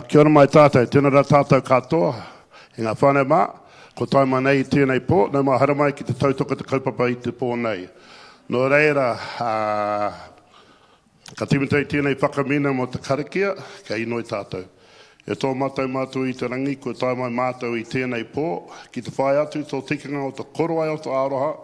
Kia ora mai tātou, tēnā rā tātou katoa, e ngā whānau mā, ko taima nei I tēnei pō, nau mā hara mai ki te tautoko te kaupapa I te pō nei. Nō reira, ka timitei tēnei whakamina mo te karakia, ka inoi tātou. E tō mātou I te rangi, ko taimai mātou I tēnei pō, ki te whai atu, tō tikinga o te korowai o te aroha,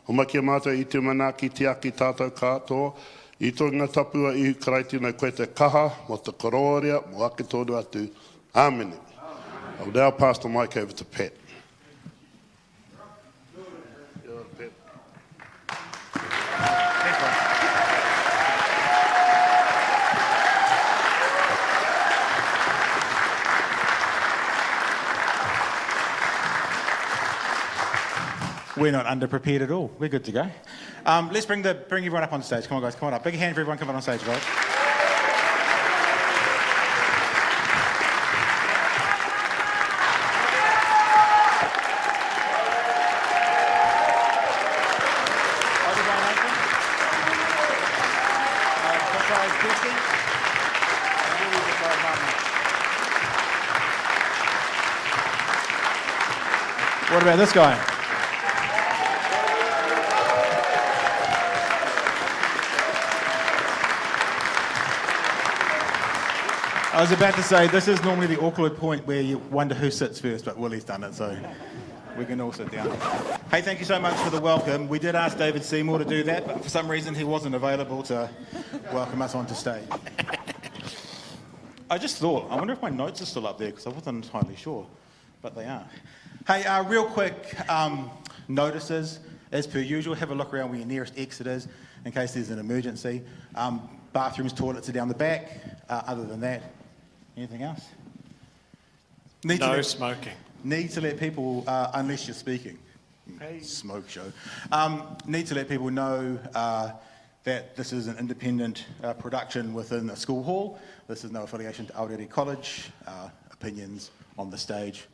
o makia mātou I te manaki te aki tātou katoa, I tō ngā tapua I karaiti nei koe te kaha, mo te kororia, mo ake tōnu atu. Āmene. I will now pass the mic over to Pat. We're not underprepared at all. We're good to go. Let's bring everyone up on stage. Come on, guys. Come on up. Big hand for everyone coming on stage, guys. What about this guy? I was about to say, this is normally the awkward point where you wonder who sits first, but Willie's done it, so we can all sit down. Hey, thank you so much for the welcome. We did ask David Seymour to do that, but for some reason he wasn't available to welcome us onto stage. I just thought, I wonder if my notes are still up there, because I wasn't entirely sure, but they are. Hey, real quick notices. As per usual, have a look around where your nearest exit is, in case there's an emergency. Bathrooms, toilets are down the back. Other than that, anything else? No smoking. Need to let people, unless you're speaking, smoke show, need to let people know that this is an independent production within a school hall. This is no affiliation to Aotearoa College. Opinions on the stage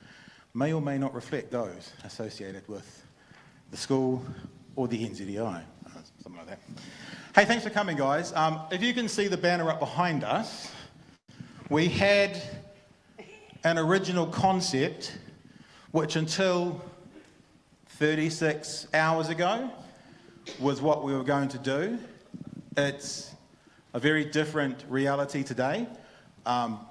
may or may not reflect those associated with the school or the NZEI, something like that. Hey, thanks for coming, guys. If you can see the banner up behind us, we had an original concept which until 36 hours ago was what we were going to do. It's a very different reality today.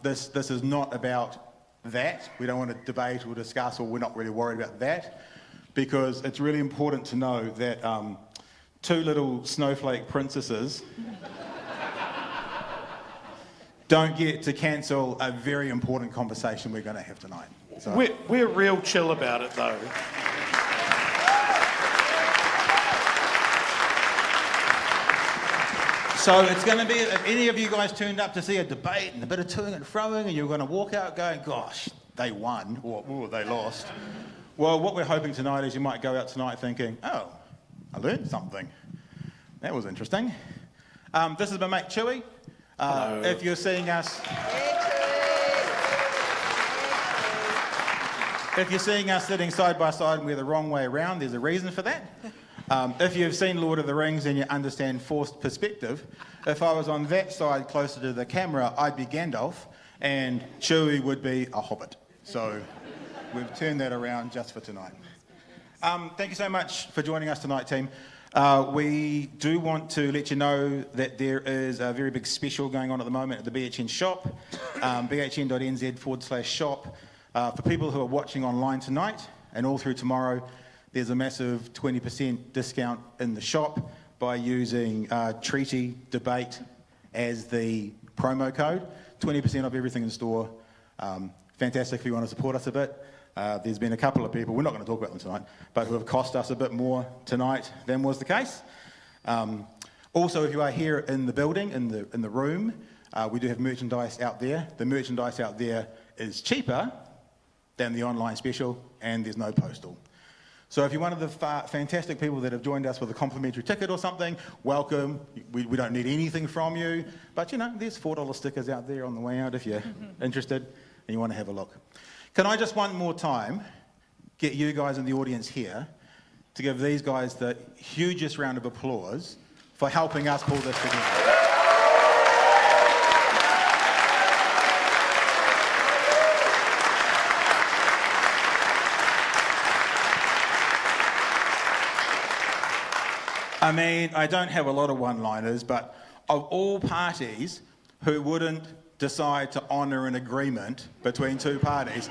This is not about that. We don't want to debate or discuss, or we're not really worried about that, because it's really important to know that two little snowflake princesses don't get to cancel a very important conversation we're going to have tonight. So. We're real chill about it, though. So it's going to be, if any of you guys turned up to see a debate and a bit of toing and froing, and you're going to walk out going, gosh, they won, or they lost. Well, what we're hoping tonight is you might go out tonight thinking, oh, I learned something. That was interesting. This is my mate Chewie. If you're seeing us... If you're seeing us sitting side by side and we're the wrong way around, there's a reason for that. If you've seen Lord of the Rings and you understand forced perspective, if I was on that side closer to the camera, I'd be Gandalf and Chewie would be a hobbit. So we've turned that around just for tonight. Thank you so much for joining us tonight, team. We do want to let you know that there is a very big special going on at the moment at the BHN shop, bhn.nz/shop. For people who are watching online tonight and all through tomorrow, there's a massive 20% discount in the shop by using Tiriti debate as the promo code. 20% of everything in store. Fantastic if you want to support us a bit. There's been a couple of people, we're not going to talk about them tonight, but who have cost us a bit more tonight than was the case. Also, if you are here in the building, in the room, we do have merchandise out there. The merchandise out there is cheaper than the online special, and there's no postal. So if you're one of the fantastic people that have joined us with a complimentary ticket or something, welcome. We don't need anything from you. But, you know, there's $4 stickers out there on the way out if you're interested and you want to have a look. Can I just one more time get you guys in the audience here to give these guys the hugest round of applause for helping us pull this together. I mean, I don't have a lot of one-liners, but of all parties who wouldn't decide to honour an agreement between two parties,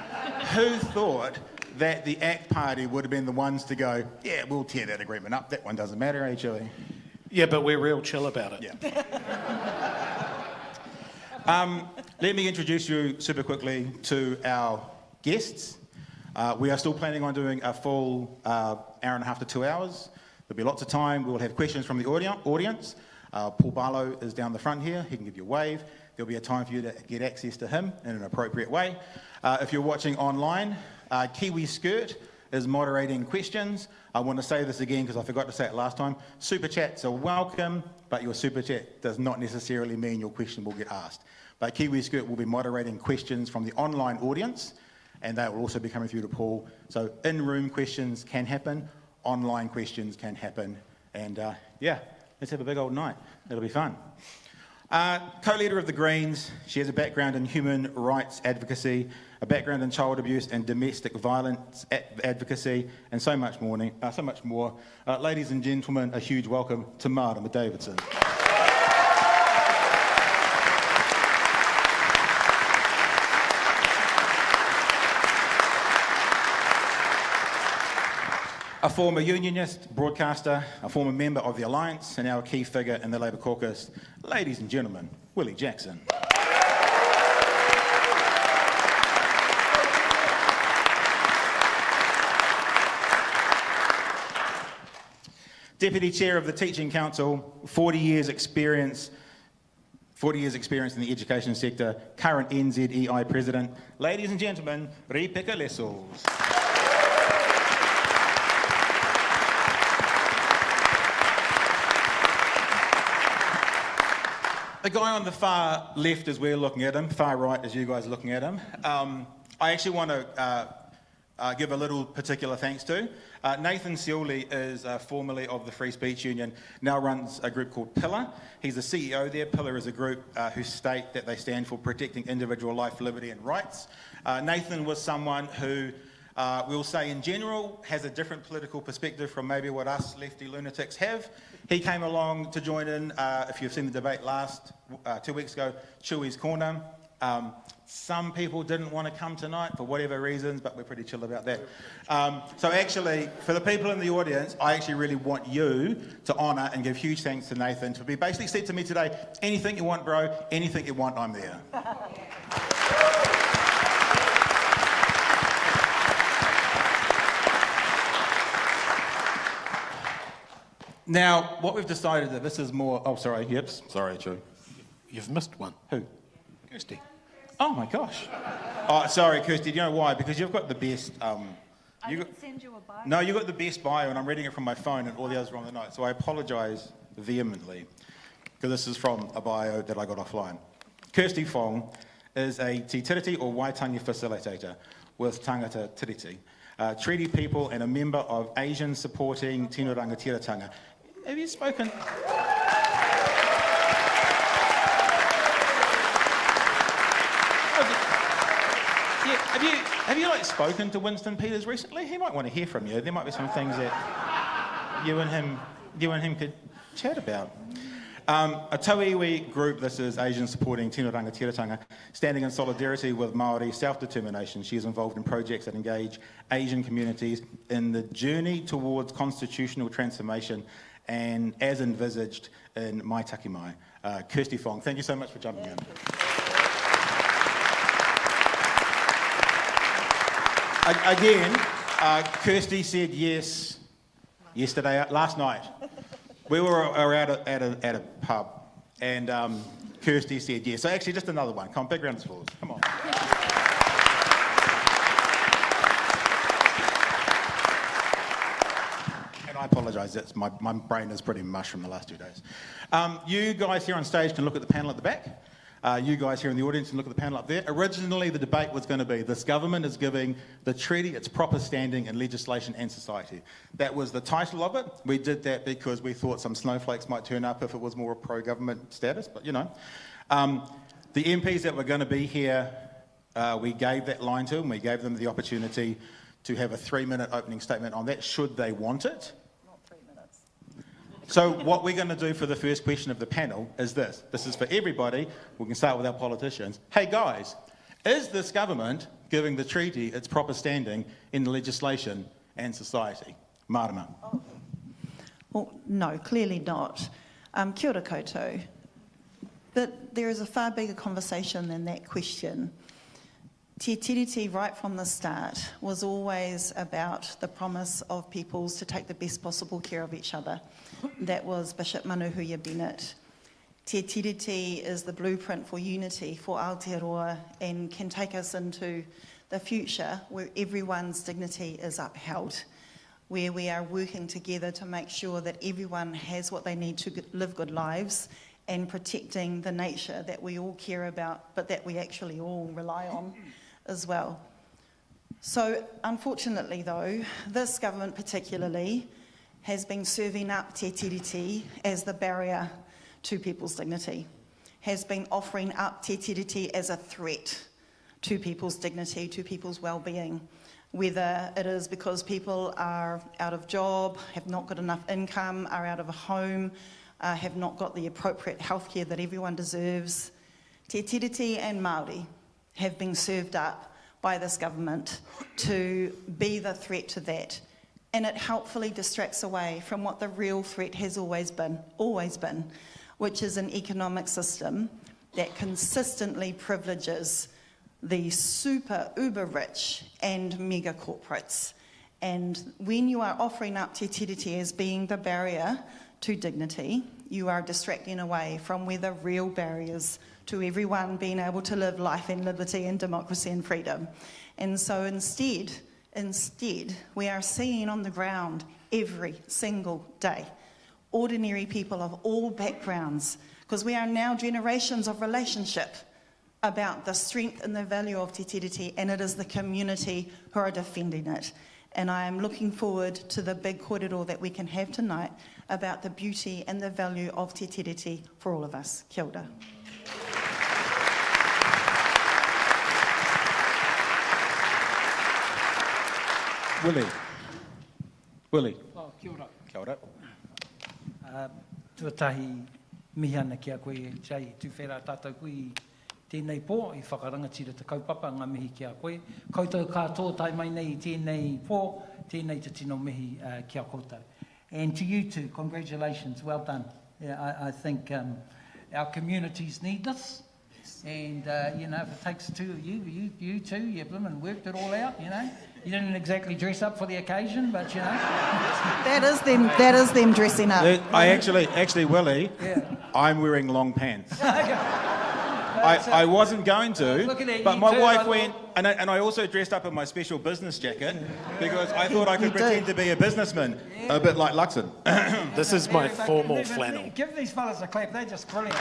who thought that the ACT party would have been the ones to go, yeah, we'll tear that agreement up, that one doesn't matter, eh, Chewie? Yeah, but we're real chill about it. Yeah. Let me introduce you super quickly to our guests. We are still planning on doing a full hour and a half to 2 hours. There'll be lots of time. We'll have questions from the audience. Paul Barlow is down the front here. He can give you a wave. There'll be a time for you to get access to him in an appropriate way. If you're watching online, Kiwi Skirt is moderating questions. I want to say this again because I forgot to say it last time. Super chats are welcome, but your super chat does not necessarily mean your question will get asked. But Kiwi Skirt will be moderating questions from the online audience, and they will also be coming through to Paul. So in-room questions can happen. Online questions can happen, and yeah, let's have a big old night. It'll be fun. Co-leader of the Greens, she has a background in human rights advocacy, a background in child abuse and domestic violence advocacy, and so much more. Ladies and gentlemen, a huge welcome to Marama Davidson. A former unionist, broadcaster, a former member of the Alliance, and now a key figure in the Labour caucus. Ladies and gentlemen, Willie Jackson. Deputy Chair of the Teaching Council, 40 years experience in the education sector, current NZEI President. Ladies and gentlemen, Ripeka Lessels. The guy on the far left as we're looking at him, far right as you guys are looking at him, I actually want to give a little particular thanks to. Nathan Seiuli is formerly of the Free Speech Union, now runs a group called Pillar. He's the CEO there. Pillar is a group who state that they stand for protecting individual life, liberty and rights. Nathan was someone who, we'll say in general, has a different political perspective from maybe what us lefty lunatics have. He came along to join in, if you've seen the debate 2 weeks ago, Chewie's Corner. Some people didn't want to come tonight for whatever reasons, but we're pretty chill about that. So actually, for the people in the audience, I actually really want you to honour and give huge thanks to Nathan to be basically said to me today, anything you want, bro, anything you want, I'm there. Now, what we've decided that this is more... Oh, sorry, sorry, Joe. You've missed one. Who? Kirsty. Oh, my gosh. Oh, sorry, Kirsty, do you know why? Because you've got the best... I didn't send you a bio. No, you've got the best bio, and I'm reading it from my phone, and all the others are on the note, so I apologise vehemently, because this is from a bio that I got offline. Kirsty Fong is a Tiriti or Waitangi facilitator with Tangata Tiriti, treaty people and a member of Asian Supporting Tino Rangatiratanga. Have you spoken? Have you spoken to Winston Peters recently? He might want to hear from you. There might be some things that you and him could chat about. A tauiwi group, this is Asian Supporting Tino Rangatiratanga, standing in solidarity with Māori self-determination. She is involved in projects that engage Asian communities in the journey towards constitutional transformation and as envisaged in Mai Taki Mai. Kirsty Fong, thank you so much for jumping in. Again, Kirsty said yes last night. We were out at a pub, and Kirsty said yes. So actually, just another one. Come on, big round of applause. Come on. And I apologise. That's my brain is pretty mush from the last 2 days. You guys here on stage can look at the panel at the back. You guys here in the audience can look at the panel up there. Originally, the debate was going to be, this government is giving the treaty its proper standing in legislation and society. That was the title of it. We did that because we thought some snowflakes might turn up if it was more a pro-government status, but you know. The MPs that were going to be here, we gave that line to them. We gave them the opportunity to have a 3-minute opening statement on that, should they want it. So what we're going to do for the first question of the panel is this. This is for everybody. We can start with our politicians. Hey guys, is this government giving the treaty its proper standing in legislation and society? Marama. Oh. Well, no, clearly not. Kia ora koutou. But there is a far bigger conversation than that question. Te Tiriti, right from the start, was always about the promise of peoples to take the best possible care of each other. That was Bishop Manuhuia Bennett. Te Tiriti is the blueprint for unity for Aotearoa and can take us into the future where everyone's dignity is upheld, where we are working together to make sure that everyone has what they need to live good lives and protecting the nature that we all care about, but that we actually all rely on as well. So unfortunately though, this government particularly has been serving up Te Tiriti as the barrier to people's dignity, has been offering up Te Tiriti as a threat to people's dignity, to people's well-being, whether it is because people are out of job, have not got enough income, are out of a home, have not got the appropriate healthcare that everyone deserves. Te Tiriti and Māori have been served up by this government to be the threat to that. And it helpfully distracts away from what the real threat has always been, which is an economic system that consistently privileges the super uber rich and mega corporates. And when you are offering up Te Tiriti as being the barrier to dignity, you are distracting away from where the real barriers to everyone being able to live life in liberty and democracy and freedom. And so instead, we are seeing on the ground every single day ordinary people of all backgrounds, because we are now generations of relationship about the strength and the value of Te Tiriti, and it is the community who are defending it. And I am looking forward to the big kōrero that we can have tonight about the beauty and the value of Te Tiriti for all of us. Kia ora. Willie. Oh, kia ora. Kia ora. Tuatahi mihi ana kia koe Jay, tuwhera tātou koe tēnei pō, i whakarangatira te kaupapa ngā mihi kia koe. Koutou katoa tai mai nei tēnei pō, tēnei te tino mihi kia koutou. And to you two, congratulations, well done. Yeah, I think our communities need this. And, you know, if it takes two of you two, you blooming worked it all out, you know. You didn't exactly dress up for the occasion, but, you know. That is them dressing up. I actually, Willie, yeah. I'm wearing long pants. I wasn't going to, but my wife went, and I also dressed up in my special business jacket because I thought I could pretend to be a businessman, a bit like Luxon. This is my formal flannel. Give these fellas a clap, they're just brilliant.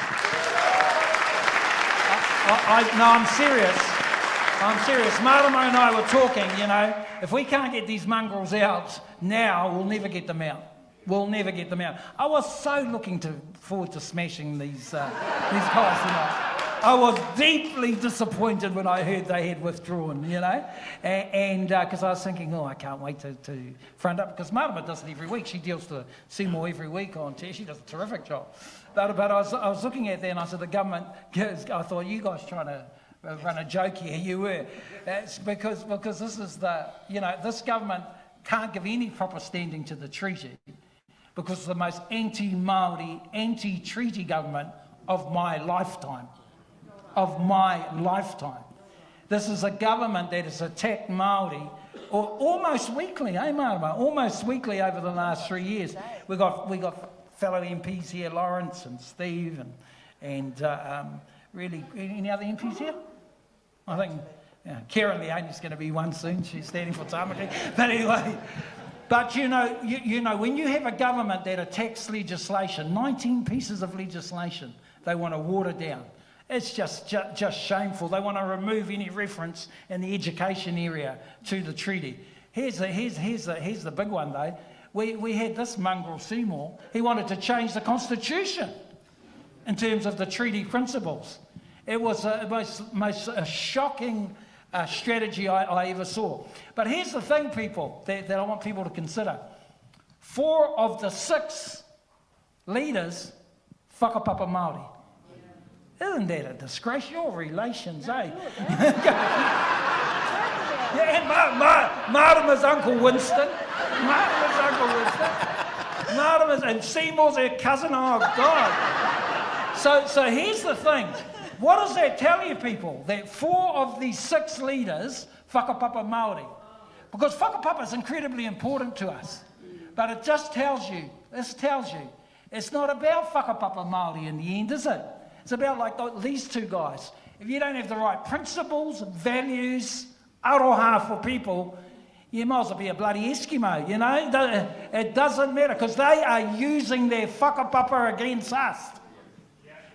No, I'm serious. Marama and I were talking, you know, if we can't get these mongrels out now, we'll never get them out. I was so looking forward to smashing these guys tonight. I was deeply disappointed when I heard they had withdrawn, you know, and because I was thinking, I can't wait to front up, because Marama does it every week. She deals to Seymour every week on Te. She does a terrific job. But I was looking at that and I said, the government, I thought, you guys trying to run a joke here, you were. It's because this is this government can't give any proper standing to the treaty because it's the most anti-Māori, anti-treaty government of my lifetime. This is a government that has attacked Māori or almost weekly, Marama? Almost weekly over the last 3 years. We got fellow MPs here, Lawrence and Steve, and really, any other MPs here? I think Karen Leone's going to be one soon. She's standing for Tamaki. But anyway, but you know, when you have a government that attacks legislation, 19 pieces of legislation, they want to water down. It's just shameful. They want to remove any reference in the education area to the treaty. Here's the big one though. We had this mongrel Seymour. He wanted to change the constitution in terms of the treaty principles. It was the most shocking strategy I ever saw. But here's the thing, people, that I want people to consider. 4 of the 6 leaders, whakapapa Māori. Isn't that a disgrace? Your relations, eh? Yeah, and Marama's Uncle Winston. Marama's, and Seymour's her cousin. Oh, God. So here's the thing. What does that tell you, people? That 4 of these 6 leaders, whakapapa Māori. Because whakapapa is incredibly important to us. But it just tells you, it's not about whakapapa Māori in the end, is it? It's about like these 2 guys. If you don't have the right principles, values, aroha for people, you might as well be a bloody Eskimo, you know? It doesn't matter, because they are using their whakapapa against us.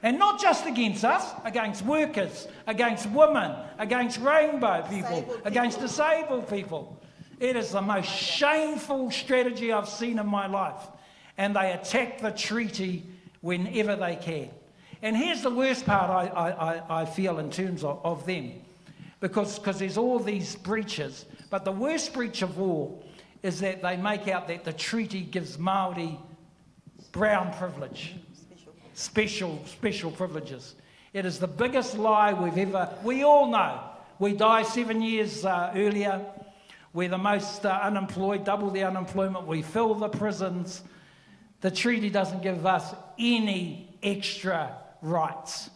And not just against us, against workers, against women, against rainbow people, against disabled people. It is the most shameful strategy I've seen in my life. And they attack the treaty whenever they can. And here's the worst part I feel in terms of them. Because there's all these breaches. But the worst breach of all is that they make out that the treaty gives Māori brown privilege. Special privileges. It is the biggest lie we all know. We die 7 years earlier. We're the most unemployed, double the unemployment. We fill the prisons. The treaty doesn't give us any extra rights.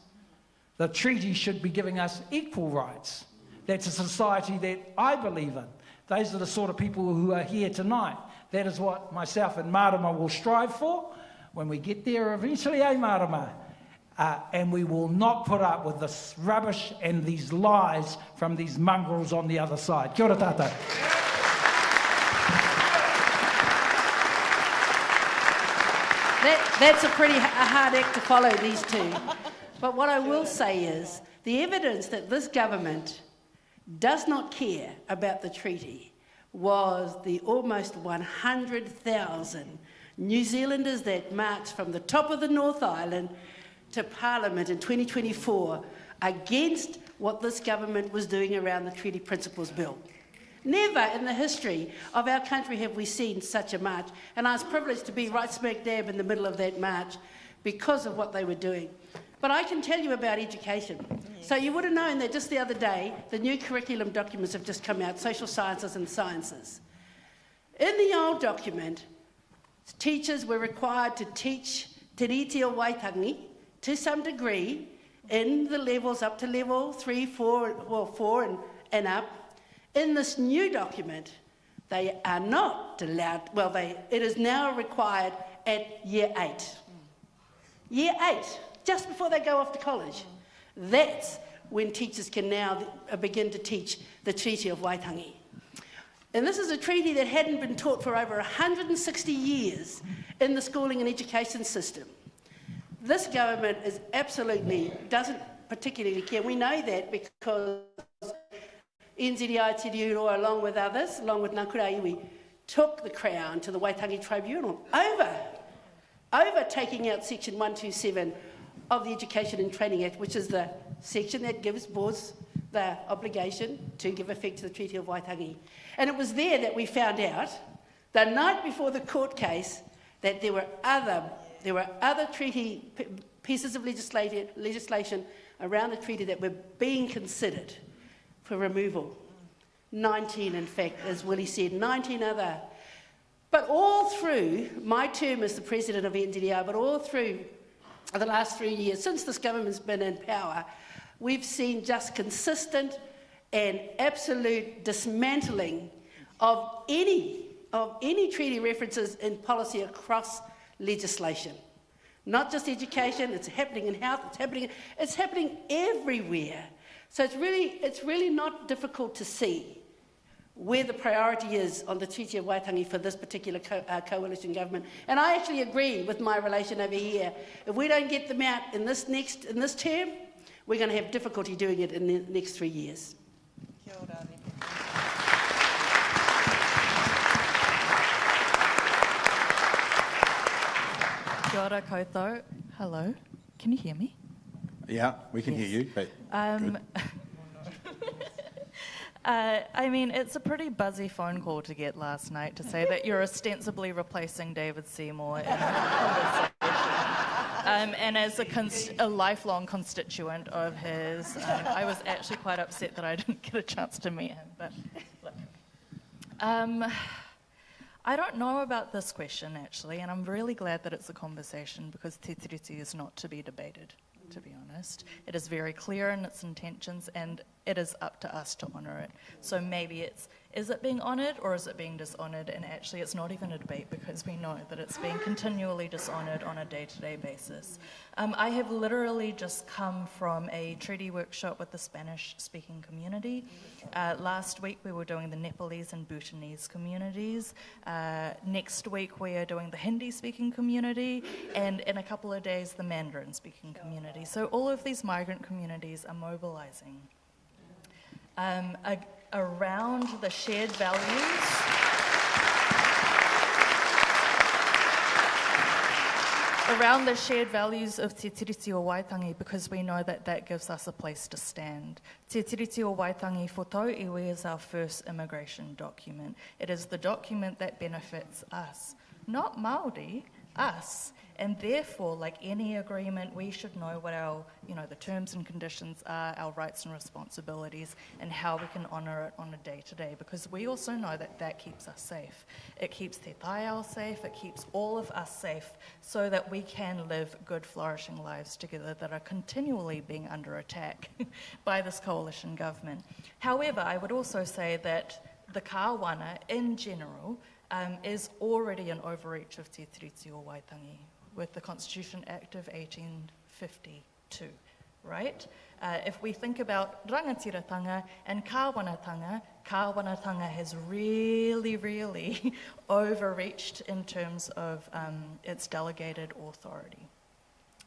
The treaty should be giving us equal rights. That's a society that I believe in. Those are the sort of people who are here tonight. That is what myself and Marama will strive for. When we get there eventually, Marama, and we will not put up with this rubbish and these lies from these mongrels on the other side. Kia ora tātou. That's a pretty hard act to follow, these 2. But what I will say is, the evidence that this government does not care about the treaty was the almost 100,000 New Zealanders that marched from the top of the North Island to Parliament in 2024 against what this government was doing around the Treaty Principles Bill. Never in the history of our country have we seen such a march, and I was privileged to be right smack dab in the middle of that march because of what they were doing. But I can tell you about education. So you would have known that just the other day, the new curriculum documents have just come out, social sciences and sciences. In the old document, teachers were required to teach Tiriti o Waitangi to some degree in the levels up to level 3, 4 and up. In this new document, they are not allowed, it is now required at year 8. Year 8, just before they go off to college. That's when teachers can now begin to teach the Treaty of Waitangi. And this is a treaty that hadn't been taught for over 160 years in the schooling and education system. This government doesn't particularly care. We know that because NZEI Te Reo, along with others, along with Ngākura Iwi, took the crown to the Waitangi Tribunal over taking out Section 127 of the Education and Training Act, which is the section that gives boards the obligation to give effect to the Treaty of Waitangi. And it was there that we found out, the night before the court case, that there were other treaty pieces of legislation around the treaty that were being considered for removal. 19, in fact, as Willie said, 19 other. But all through my term as the president of NZEI, but all through the last 3 years, since this government's been in power, we've seen just consistent and absolute dismantling of any treaty references in policy across legislation. Not just education, it's happening in health, it's happening everywhere. So it's really not difficult to see where the priority is on the Treaty of Waitangi for this particular coalition government. And I actually agree with my relation over here. If we don't get them out in this term, we're going to have difficulty doing it in the next 3 years. Kia ora, Kia ora koutou. Hello. Can you hear me? Yeah, we can hear you. But good. I mean, it's a pretty buzzy phone call to get last night to say that you're ostensibly replacing David Seymour in a conversation. And as a lifelong constituent of his, I was actually quite upset that I didn't get a chance to meet him. But look, I don't know about this question, actually, and I'm really glad that it's a conversation because Te Tiriti is not to be debated, to be honest. It is very clear in its intentions, and it is up to us to honour it. So maybe is it being honoured or is it being dishonoured? And actually it's not even a debate because we know that it's being continually dishonoured on a day-to-day basis. I have literally just come from a treaty workshop with the Spanish-speaking community. Last week we were doing the Nepalese and Bhutanese communities. Next week we are doing the Hindi-speaking community, and in a couple of days the Mandarin-speaking community. So all of these migrant communities are mobilising around the shared values. Around the shared values of Te Tiriti o Waitangi, because we know that that gives us a place to stand. Te Tiriti o Waitangi for tau iwi is our first immigration document. It is the document that benefits us, not Māori, us. And therefore, like any agreement, we should know what our, the terms and conditions are, our rights and responsibilities, and how we can honour it on a day-to-day, because we also know that that keeps us safe. It keeps Te Taiao safe, it keeps all of us safe, so that we can live good, flourishing lives together that are continually being under attack by this coalition government. However, I would also say that the kāwana, in general, is already an overreach of Te Tiriti o Waitangi, with the Constitution Act of 1852, right? If we think about rangatiratanga and kāwanatanga has really overreached in terms of its delegated authority.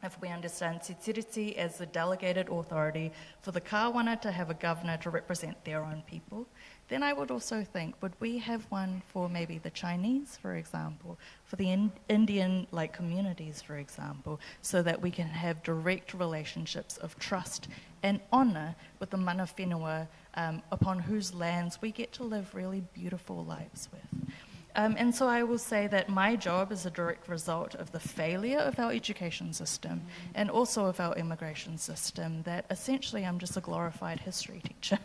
If we understand Te Tiriti as the delegated authority for the kāwana to have a governor to represent their own people, then I would also think, would we have one for maybe the Chinese, for example, for the Indian communities, for example, so that we can have direct relationships of trust and honour with the mana whenua upon whose lands we get to live really beautiful lives with. And so I will say that my job is a direct result of the failure of our education system and also of our immigration system, that essentially I'm just a glorified history teacher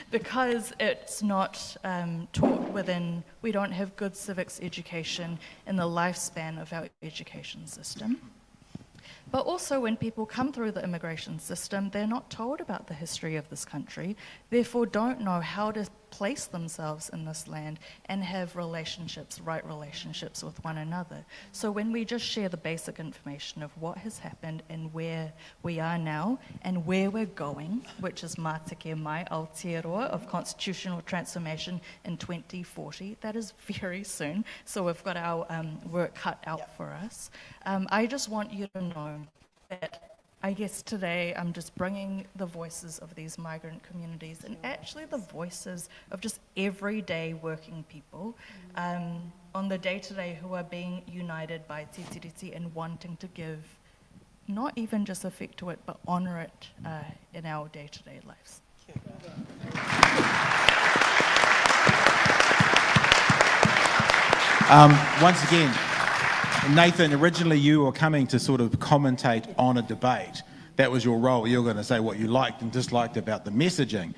because it's not taught within, we don't have good civics education in the lifespan of our education system. But also when people come through the immigration system, they're not told about the history of this country, therefore don't know how to place themselves in this land and have relationships, right relationships with one another. So when we just share the basic information of what has happened and where we are now and where we're going, which is Māteke Mai Aotearoa of constitutional transformation in 2040, that is very soon, so we've got our work cut out for us. I just want you to know that I guess today I'm just bringing the voices of these migrant communities and actually the voices of just everyday working people on the day-to-day who are being united by Te Tiriti and wanting to give not even just effect to it, but honour it in our day-to-day lives. Once again, Nathan, originally you were coming to sort of commentate on a debate. That was your role. You were going to say what you liked and disliked about the messaging.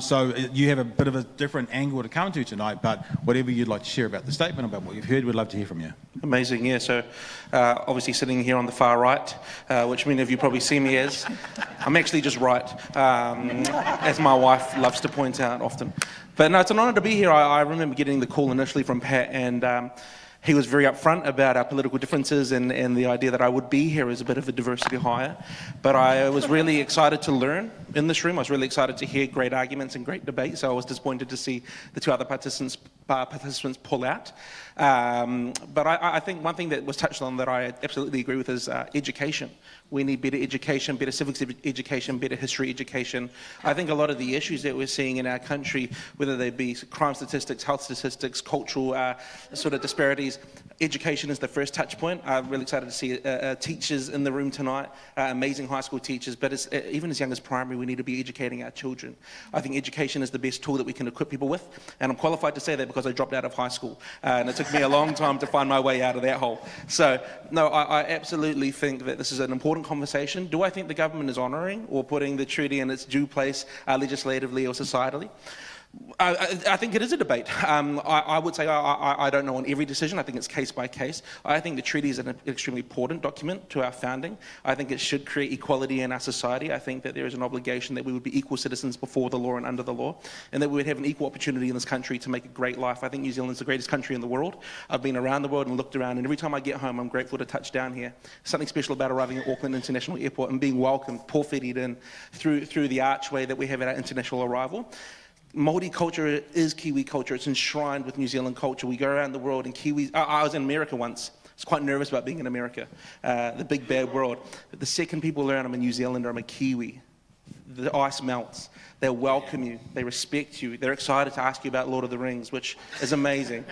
So you have a bit of a different angle to come to tonight, but whatever you'd like to share about the statement, about what you've heard, we'd love to hear from you. Amazing, yeah. So obviously sitting here on the far right, which many of you probably see me as, I'm actually just right, as my wife loves to point out often. But no, it's an honour to be here. I remember getting the call initially from Pat, and he was very upfront about our political differences and the idea that I would be here as a bit of a diversity hire. But I was really excited to learn in this room. I was really excited to hear great arguments and great debate. So I was disappointed to see the two other participants pull out. But I think one thing that was touched on that I absolutely agree with is education. We need better education, better civics education, better history education. I think a lot of the issues that we're seeing in our country, whether they be crime statistics, health statistics, cultural sort of disparities, education is the first touch point. I'm really excited to see teachers in the room tonight, amazing high school teachers, but even as young as primary, we need to be educating our children. I think education is the best tool that we can equip people with, and I'm qualified to say that because I dropped out of high school, and it took me a long time to find my way out of that hole. So, no, I absolutely think that this is an important conversation. Do I think the government is honouring or putting the treaty in its due place legislatively or societally? I think it is a debate. I would say I don't know on every decision. I think it's case by case. I think the treaty is an extremely important document to our founding. I think it should create equality in our society. I think that there is an obligation that we would be equal citizens before the law and under the law, and that we would have an equal opportunity in this country to make a great life. I think New Zealand's the greatest country in the world. I've been around the world and looked around, and every time I get home, I'm grateful to touch down here. Something special about arriving at Auckland International Airport and being welcomed, porfiried in through the archway that we have at our international arrival. Māori culture is Kiwi culture. It's enshrined with New Zealand culture. We go around the world and Kiwis... I was in America once. I was quite nervous about being in America, the big bad world. But the second people learn I'm a New Zealander, I'm a Kiwi. The ice melts. They welcome you. They respect you. They're excited to ask you about Lord of the Rings, which is amazing.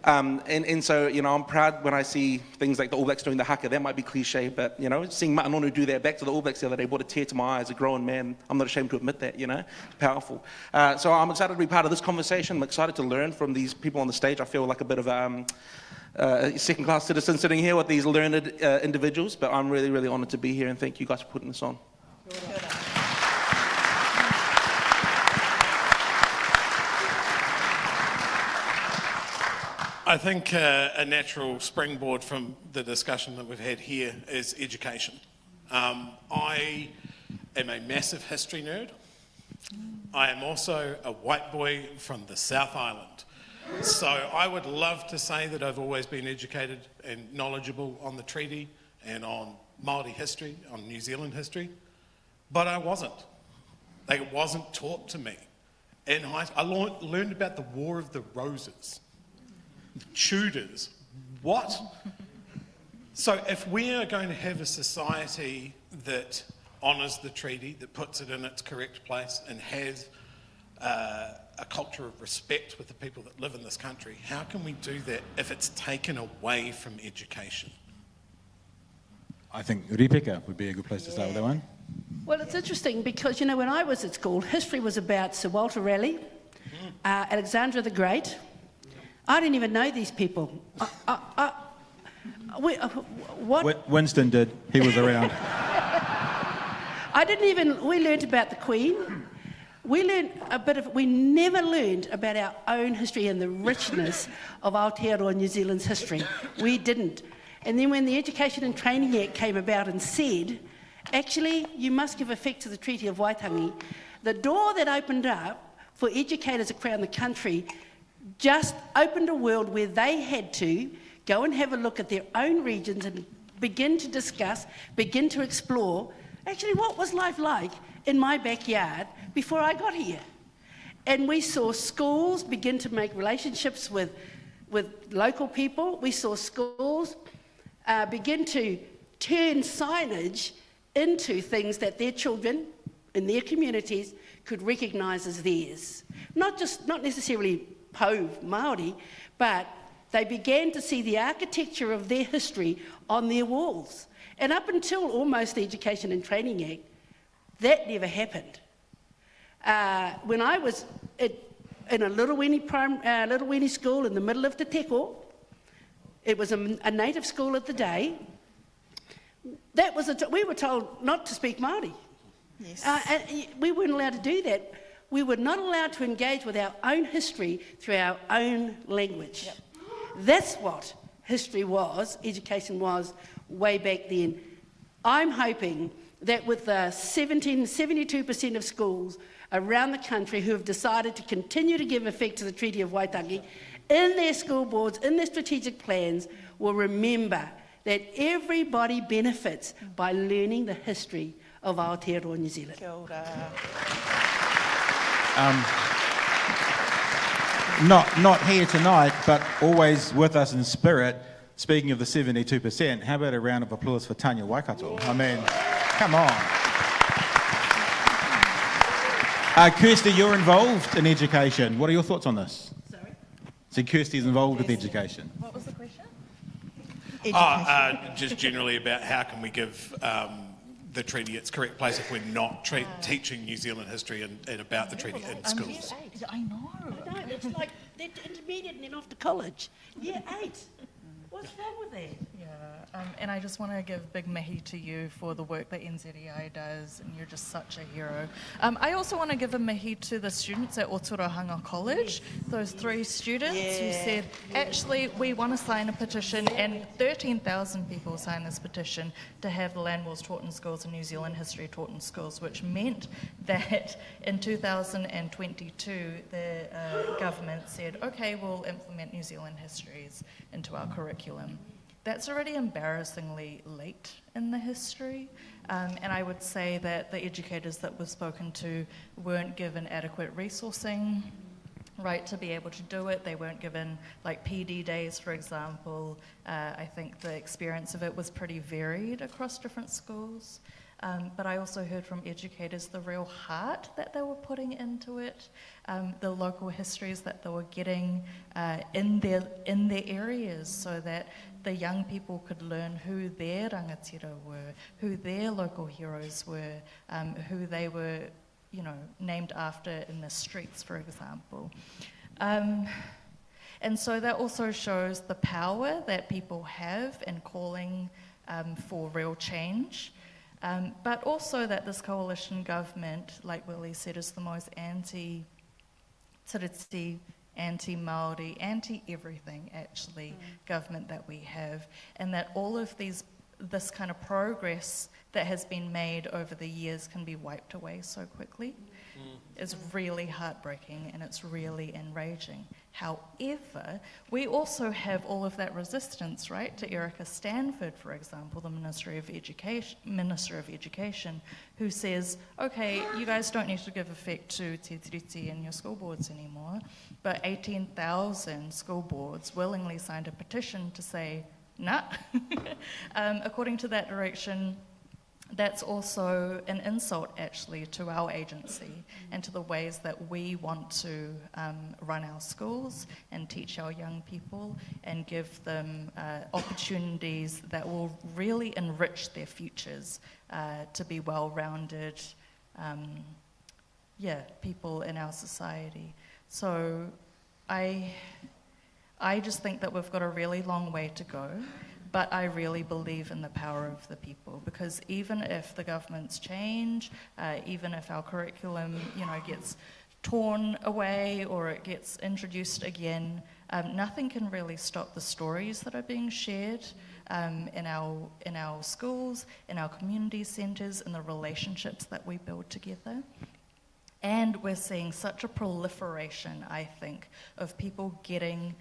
And so, you know, I'm proud when I see things like the All Blacks doing the haka. That might be cliche, but, you know, seeing Matanonu do that back to the All Blacks the other day brought a tear to my eye as a grown man. I'm not ashamed to admit that, you know. It's powerful. So I'm excited to be part of this conversation. I'm excited to learn from these people on the stage. I feel like a bit of a second-class citizen sitting here with these learned individuals, but I'm really, really honoured to be here, and thank you guys for putting this on. I think a natural springboard from the discussion that we've had here is education. I am a massive history nerd. I am also a white boy from the South Island. So I would love to say that I've always been educated and knowledgeable on the treaty and on Māori history, on New Zealand history, but I wasn't. Like, it wasn't taught to me. In high school, I learned about the War of the Roses. Tudors. What? So if we are going to have a society that honours the treaty, that puts it in its correct place and has a culture of respect with the people that live in this country, how can we do that if it's taken away from education? I think Ripeka would be a good place to start with that one. Well, it's interesting because, you know, when I was at school, history was about Sir Walter Raleigh, Alexander the Great. I didn't even know these people. What? Winston did. He was around. We learned about the Queen. We never learned about our own history and the richness of Aotearoa New Zealand's history. We didn't. And then when the Education and Training Act came about and said, actually, you must give effect to the Treaty of Waitangi, the door that opened up for educators around the country just opened a world where they had to go and have a look at their own regions and begin to discuss, begin to explore, actually, what was life like in my backyard before I got here? And we saw schools begin to make relationships with local people. We saw schools begin to turn signage into things that their children in their communities could recognise as theirs. Not necessarily Po Māori, but they began to see the architecture of their history on their walls. And up until almost the Education and Training Act, that never happened. When I was in a Little Weenie school in the middle of Te Teko, it was a native school at the day, we were told not to speak Māori. Yes. And we weren't allowed to do that. We were not allowed to engage with our own history through our own language. Yep. That's what history was, education was, way back then. I'm hoping that with the 72% of schools around the country who have decided to continue to give effect to the Treaty of Waitangi, in their school boards, in their strategic plans, will remember that everybody benefits by learning the history of Aotearoa New Zealand. Kia ora. Not here tonight, but always with us in spirit. Speaking of the 72%, how about a round of applause for Tanya Waikato? I mean, come on. Kirsty, you're involved in education. What are your thoughts on this? Sorry? So Kirsty's involved with education. What was the question? Just generally about how can we give the treaty its correct place if we're not teaching New Zealand history and about the treaty in schools. I know. It's like they're intermediate and then off to college. Year 8. What's wrong with that? Yeah, and I just want to give big mihi to you for the work that NZEI does, and you're just such a hero. I also want to give a mihi to the students at Otorohanga College, those 3 students who said, actually, we want to sign a petition, and 13,000 people signed this petition to have the land wars taught in schools and New Zealand history taught in schools, which meant that in 2022, the government said, okay, we'll implement New Zealand histories into our curriculum. That's already embarrassingly late in the history, and I would say that the educators that were spoken to weren't given adequate resourcing, right, to be able to do it. They weren't given, like, PD days, for example. I think the experience of it was pretty varied across different schools. But I also heard from educators the real heart that they were putting into it, the local histories that they were getting in their areas, so that the young people could learn who their rangatira were, who their local heroes were, who they were, named after in the streets, for example. And so that also shows the power that people have in calling for real change. But also that this coalition government, like Willie said, is the most anti-Tiriti, anti-Māori, anti-everything, actually, government that we have. And that all of this kind of progress that has been made over the years can be wiped away so quickly. Is really heartbreaking and it's really enraging. However, we also have all of that resistance, right, to Erica Stanford, for example, the Minister of Education, who says, okay, you guys don't need to give effect to Te Tiriti in your school boards anymore, but 18,000 school boards willingly signed a petition to say, nah. According to that direction, that's also an insult, actually, to our agency and to the ways that we want to run our schools and teach our young people and give them opportunities that will really enrich their futures to be well-rounded, people in our society. So I just think that we've got a really long way to go. But I really believe in the power of the people, because even if the governments change, even if our curriculum, gets torn away or it gets introduced again, nothing can really stop the stories that are being shared in our schools, in our community centres, in the relationships that we build together. And we're seeing such a proliferation, I think, of people getting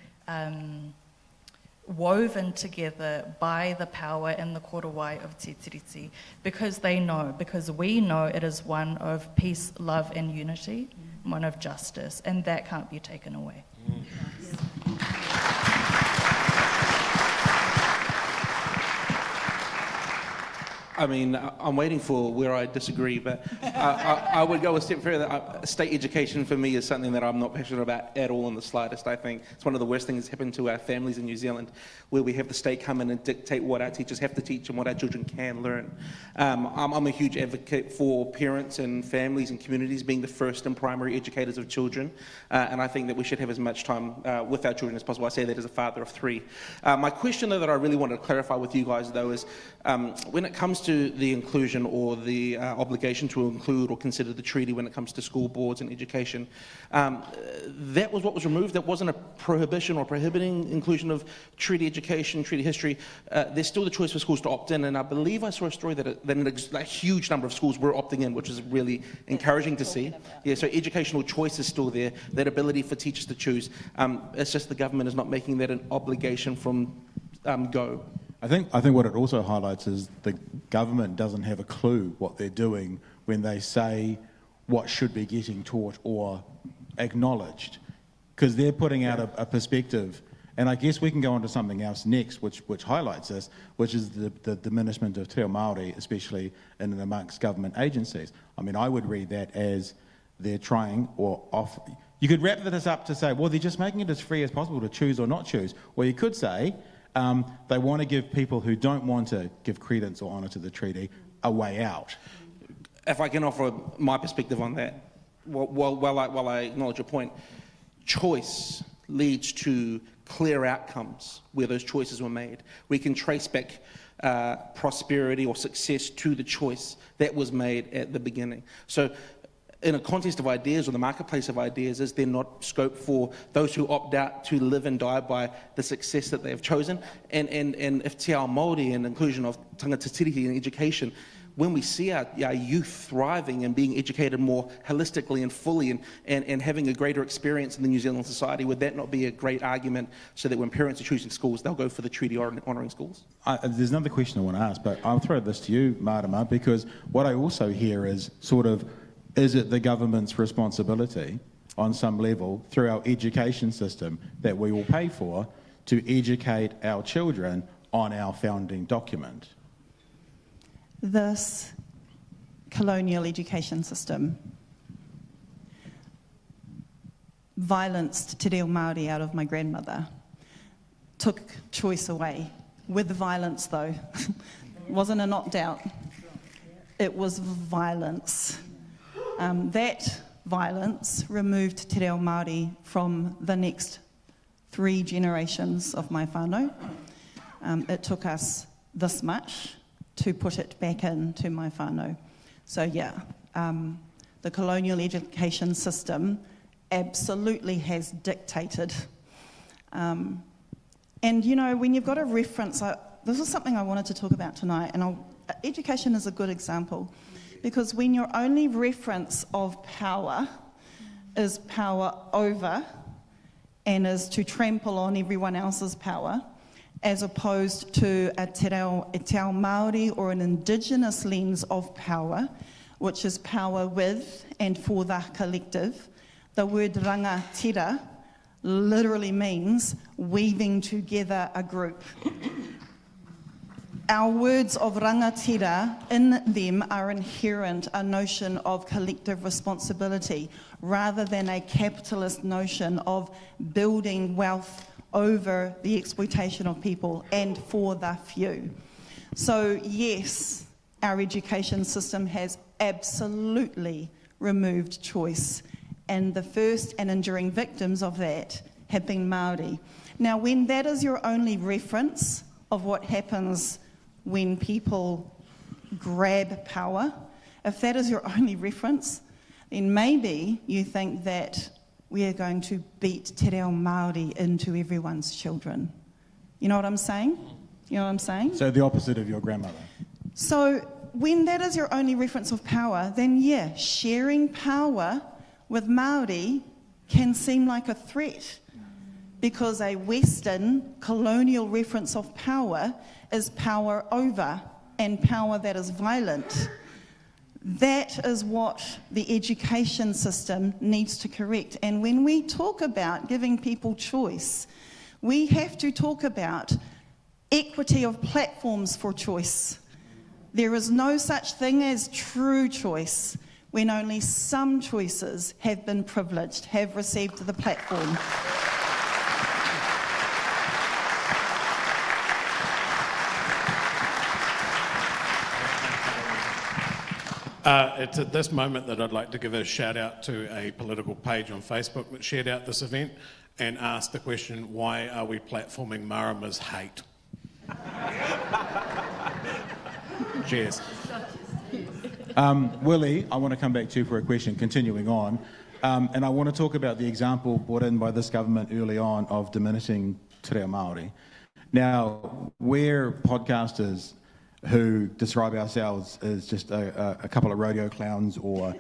woven together by the power and the korowai of Te Tiriti, because we know it is one of peace, love and unity, one of justice, and that can't be taken away. I mean, I'm waiting for where I disagree, but I would go a step further. State education for me is something that I'm not passionate about at all in the slightest. I think it's one of the worst things that's happened to our families in New Zealand, where we have the state come in and dictate what our teachers have to teach and what our children can learn. I'm a huge advocate for parents and families and communities being the first and primary educators of children, and I think that we should have as much time with our children as possible. I say that as a father of 3. My question, though, that I really wanted to clarify with you guys, though, is when it comes to to the inclusion or the obligation to include or consider the treaty when it comes to school boards and education, that was what was removed. That wasn't a prohibition or prohibiting inclusion of treaty education, treaty history. There's still the choice for schools to opt in, and I believe I saw a story that a huge number of schools were opting in, which is really encouraging to see. Yeah, so educational choice is still there, that ability for teachers to choose. It's just the government is not making that an obligation from go. I think what it also highlights is the government doesn't have a clue what they're doing when they say what should be getting taught or acknowledged, because they're putting out a perspective. And I guess we can go on to something else next, which highlights this, which is the diminishment of te reo Māori, especially in and amongst government agencies. I mean, I would read that as they're trying or off. You could wrap this up to say, well, they're just making it as free as possible to choose or not choose. Or you could say, they want to give people who don't want to give credence or honour to the treaty a way out. If I can offer my perspective on that, while I acknowledge your point, choice leads to clear outcomes where those choices were made. We can trace back prosperity or success to the choice that was made at the beginning. So in a contest of ideas or the marketplace of ideas, is there not scope for those who opt out to live and die by the success that they have chosen? And if te ao Māori and inclusion of tangata tiriti in education, when we see our youth thriving and being educated more holistically and fully and having a greater experience in the New Zealand society, would that not be a great argument so that when parents are choosing schools, they'll go for the treaty honouring schools? There's another question I want to ask, but I'll throw this to you, Marama, because what I also hear is sort of, is it the government's responsibility on some level through our education system that we will pay for to educate our children on our founding document? This colonial education system violenced te reo Māori out of my grandmother, took choice away. With violence though, wasn't an opt-out, it was violence. That violence removed te reo Māori from the next 3 generations of my whānau. It took us this much to put it back into my whānau. So yeah, the colonial education system absolutely has dictated. And you know, when you've got a reference, this is something I wanted to talk about tonight, and education is a good example. Because when your only reference of power is power over and is to trample on everyone else's power, as opposed to a te ao Māori or an indigenous lens of power, which is power with and for the collective, the word rangatira literally means weaving together a group. Our words of rangatira, in them are inherent a notion of collective responsibility rather than a capitalist notion of building wealth over the exploitation of people and for the few. So yes, our education system has absolutely removed choice, and the first and enduring victims of that have been Māori. Now, when that is your only reference of what happens when people grab power, if that is your only reference, then maybe you think that we are going to beat te reo Māori into everyone's children. You know what I'm saying? You know what I'm saying? So the opposite of your grandmother. So when that is your only reference of power, then yeah, sharing power with Māori can seem like a threat, because a Western colonial reference of power is power over and power that is violent. That is what the education system needs to correct. And when we talk about giving people choice, we have to talk about equity of platforms for choice. There is no such thing as true choice when only some choices have been privileged, have received the platform. It's at this moment that I'd like to give a shout out to a political page on Facebook that shared out this event and asked the question, why are we platforming Marama's hate? Cheers. Willie, I want to come back to you for a question, continuing on. And I want to talk about the example brought in by this government early on of diminishing te reo Māori. Now, we're podcasters who describe ourselves as just a couple of rodeo clowns or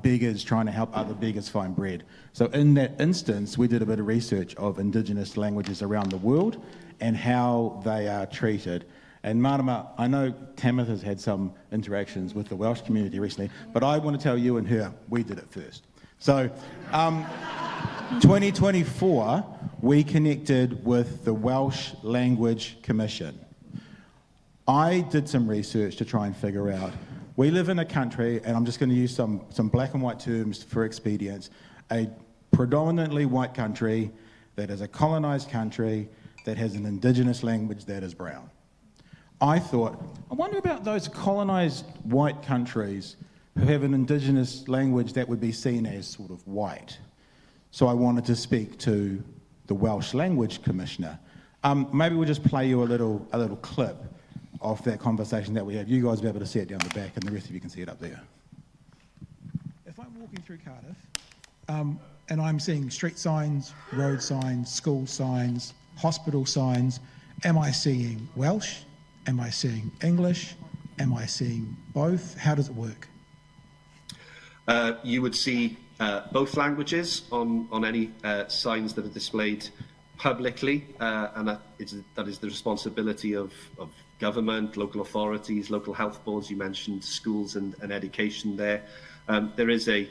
beggars trying to help other beggars find bread. So in that instance, we did a bit of research of Indigenous languages around the world and how they are treated. And Marama, I know Tamith has had some interactions with the Welsh community recently, but I want to tell you and her, we did it first. So 2024, we connected with the Welsh Language Commission. I did some research to try and figure out, we live in a country, and I'm just going to use some black and white terms for expedience, a predominantly white country that is a colonised country that has an Indigenous language that is brown. I thought, I wonder about those colonised white countries who have an Indigenous language that would be seen as sort of white. So I wanted to speak to the Welsh Language Commissioner. Maybe we'll just play you a little clip of that conversation that we have. You guys will be able to see it down the back, and the rest of you can see it up there. If I'm walking through Cardiff, and I'm seeing street signs, road signs, school signs, hospital signs, am I seeing Welsh? Am I seeing English? Am I seeing both? How does it work? You would see both languages on any signs that are displayed publicly, and that is the responsibility of government, local authorities, local health boards. You mentioned schools and education there. There is a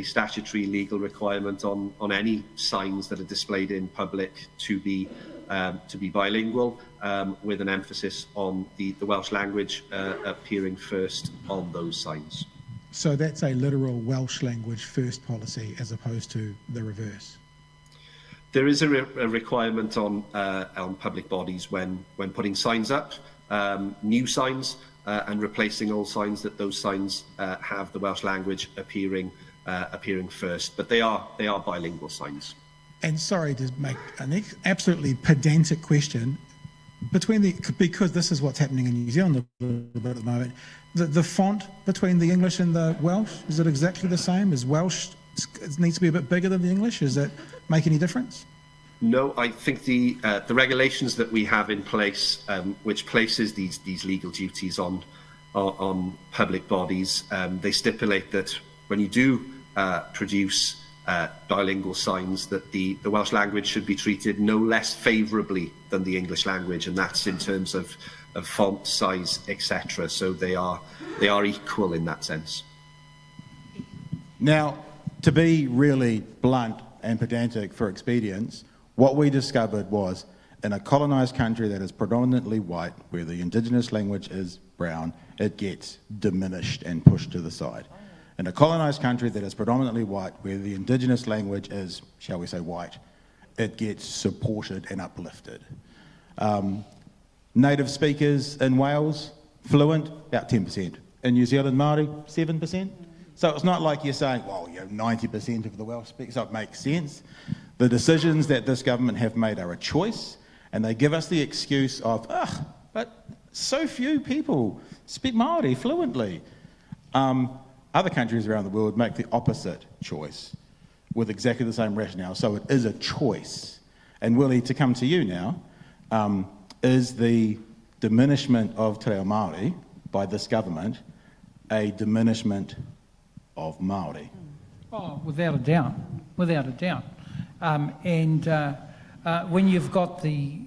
statutory legal requirement on any signs that are displayed in public to be bilingual, with an emphasis on the Welsh language appearing first on those signs. So that's a literal Welsh language first policy as opposed to the reverse? There is a requirement on public bodies when putting signs up, new signs, and replacing old signs, that those signs have the Welsh language appearing first, but they are bilingual signs. And sorry to make an absolutely pedantic question, because this is what's happening in New Zealand a little bit at the moment, the font between the English and the Welsh, is it exactly the same? Is Welsh, it needs to be a bit bigger than the English? Does that make any difference? No, I think the regulations that we have in place, which places these legal duties on public bodies, they stipulate that when you do produce bilingual signs, that the Welsh language should be treated no less favourably than the English language, and that's in terms of font size, etc. So they are equal in that sense. Now, to be really blunt and pedantic for expedience, what we discovered was, in a colonised country that is predominantly white, where the Indigenous language is brown, it gets diminished and pushed to the side. In a colonised country that is predominantly white, where the Indigenous language is, shall we say, white, it gets supported and uplifted. Native speakers in Wales, fluent, about 10%. In New Zealand, Māori, 7%. So it's not like you're saying, well, 90% of the Welsh speak, so it makes sense. The decisions that this government have made are a choice, and they give us the excuse of, but so few people speak Māori fluently. Other countries around the world make the opposite choice with exactly the same rationale, so it is a choice. And Willie, to come to you now, is the diminishment of te reo Māori by this government a diminishment of Māori? Oh, without a doubt, without a doubt. When you've got the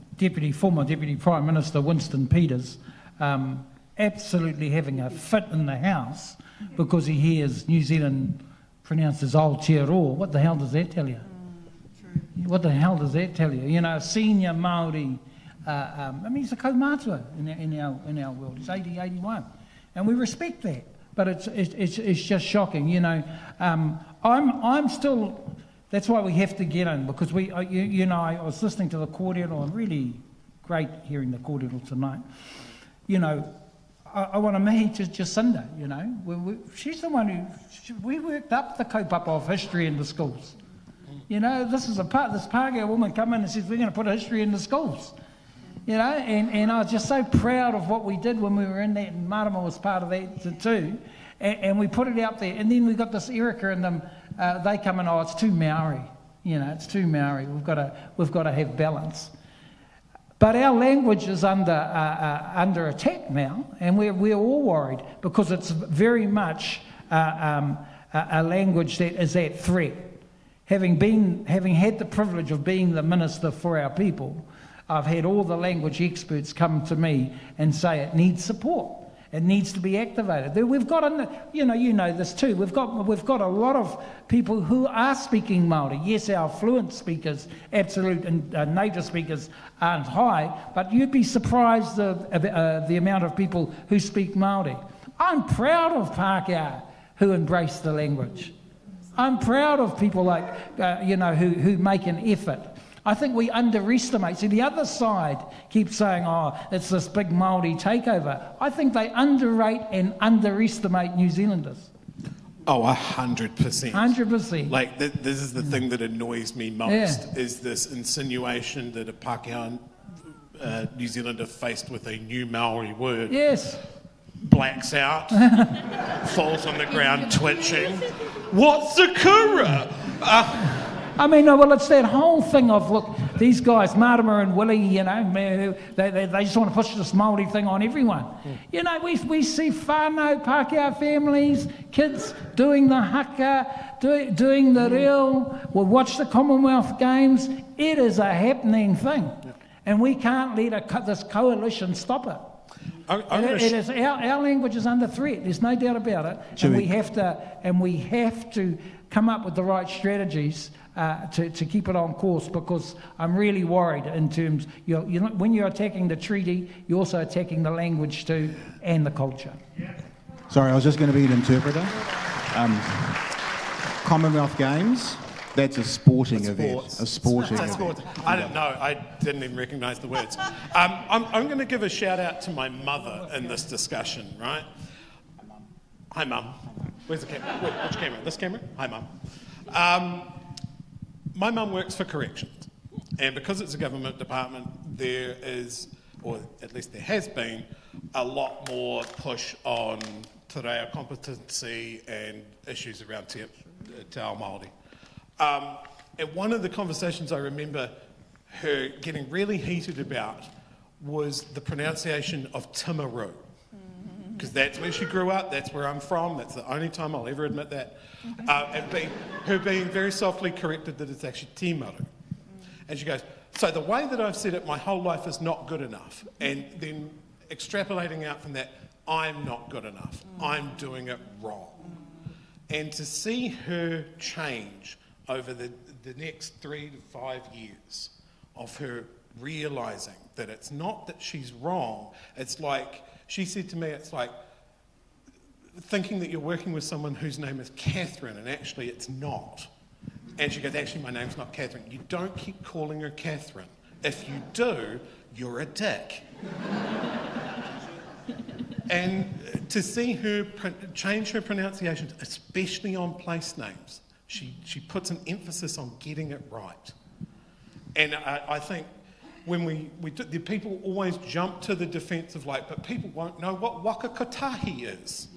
former Deputy Prime Minister Winston Peters absolutely having a fit in the House because he hears New Zealand pronounced as Aotearoa, what the hell does that tell you? What the hell does that tell you? You know, senior Māori, I mean, he's a kaumātua in our world. He's 80, 81. And we respect that. But it's just shocking, you know. I'm still, that's why we have to get in, because I was listening to the kōrero, and really great hearing the kōrero tonight. You know, I want to meet Jacinda, you know. She's the one we worked up the kaupapa of history in the schools. You know, this Pākehā woman come in and says, we're going to put history in the schools. You know, and I was just so proud of what we did when we were in that, and Marama was part of that too, and we put it out there. And then we got this Erica and them, they come in, oh, it's too Maori, you know, it's too Maori. We've got to have balance. But our language is under attack now, and we're all worried because it's very much a language that is at threat. Having had the privilege of being the minister for our people, I've had all the language experts come to me and say it needs support. It needs to be activated. We've got, you know this too. We've got a lot of people who are speaking Māori. Yes, our fluent speakers, absolute and native speakers aren't high, but you'd be surprised the amount of people who speak Māori. I'm proud of Pākehā who embrace the language. I'm proud of people like who make an effort. I think we underestimate. See, the other side keeps saying, oh, it's this big Māori takeover. I think they underrate and underestimate New Zealanders. Oh, 100%. 100%. Like, this is the thing that annoys me most, is this insinuation that a Pākehā New Zealander faced with a new Maori word blacks out, falls on the ground twitching. What's a kura? I mean, well, it's that whole thing of, look, these guys, Marama and Willie, you know, they just want to push this Māori thing on everyone. You know, we see whānau, Pākehā families, kids doing the haka, doing the reo. We'll watch the Commonwealth Games. It is a happening thing. And we can't let this coalition stop it. Our language is under threat. There's no doubt about it. Chewie. And we have to come up with the right strategies to keep it on course, because I'm really worried in terms, when you're attacking the treaty, you're also attacking the language too, and the culture. Sorry, I was just going to be an interpreter. Commonwealth Games, that's a sporting event. A sporting event. I didn't know. I didn't even recognise the words. I'm going to give a shout out to my mother in this discussion, right? Hi, Mum. Where's the camera? Which camera? This camera? Hi, Mum. My mum works for corrections, and because it's a government department, there is, or at least there has been, a lot more push on te reo competency and issues around te ao Māori. And one of the conversations I remember her getting really heated about was the pronunciation of Timaru. Because that's where she grew up, that's where I'm from, that's the only time I'll ever admit that. And her being very softly corrected that it's actually Timaru. And she goes, so the way that I've said it my whole life is not good enough. And then extrapolating out from that, I'm not good enough. I'm doing it wrong. And to see her change over the next 3 to 5 years of her realising that it's not that she's wrong, it's like, she said to me, it's like thinking that you're working with someone whose name is Catherine and actually it's not. And she goes, actually my name's not Catherine. You don't keep calling her Catherine. If you do, you're a dick. And to see her change her pronunciations, especially on place names, she puts an emphasis on getting it right. And I think when we do, the people always jump to the defence of like, but people won't know what waka kotahi is.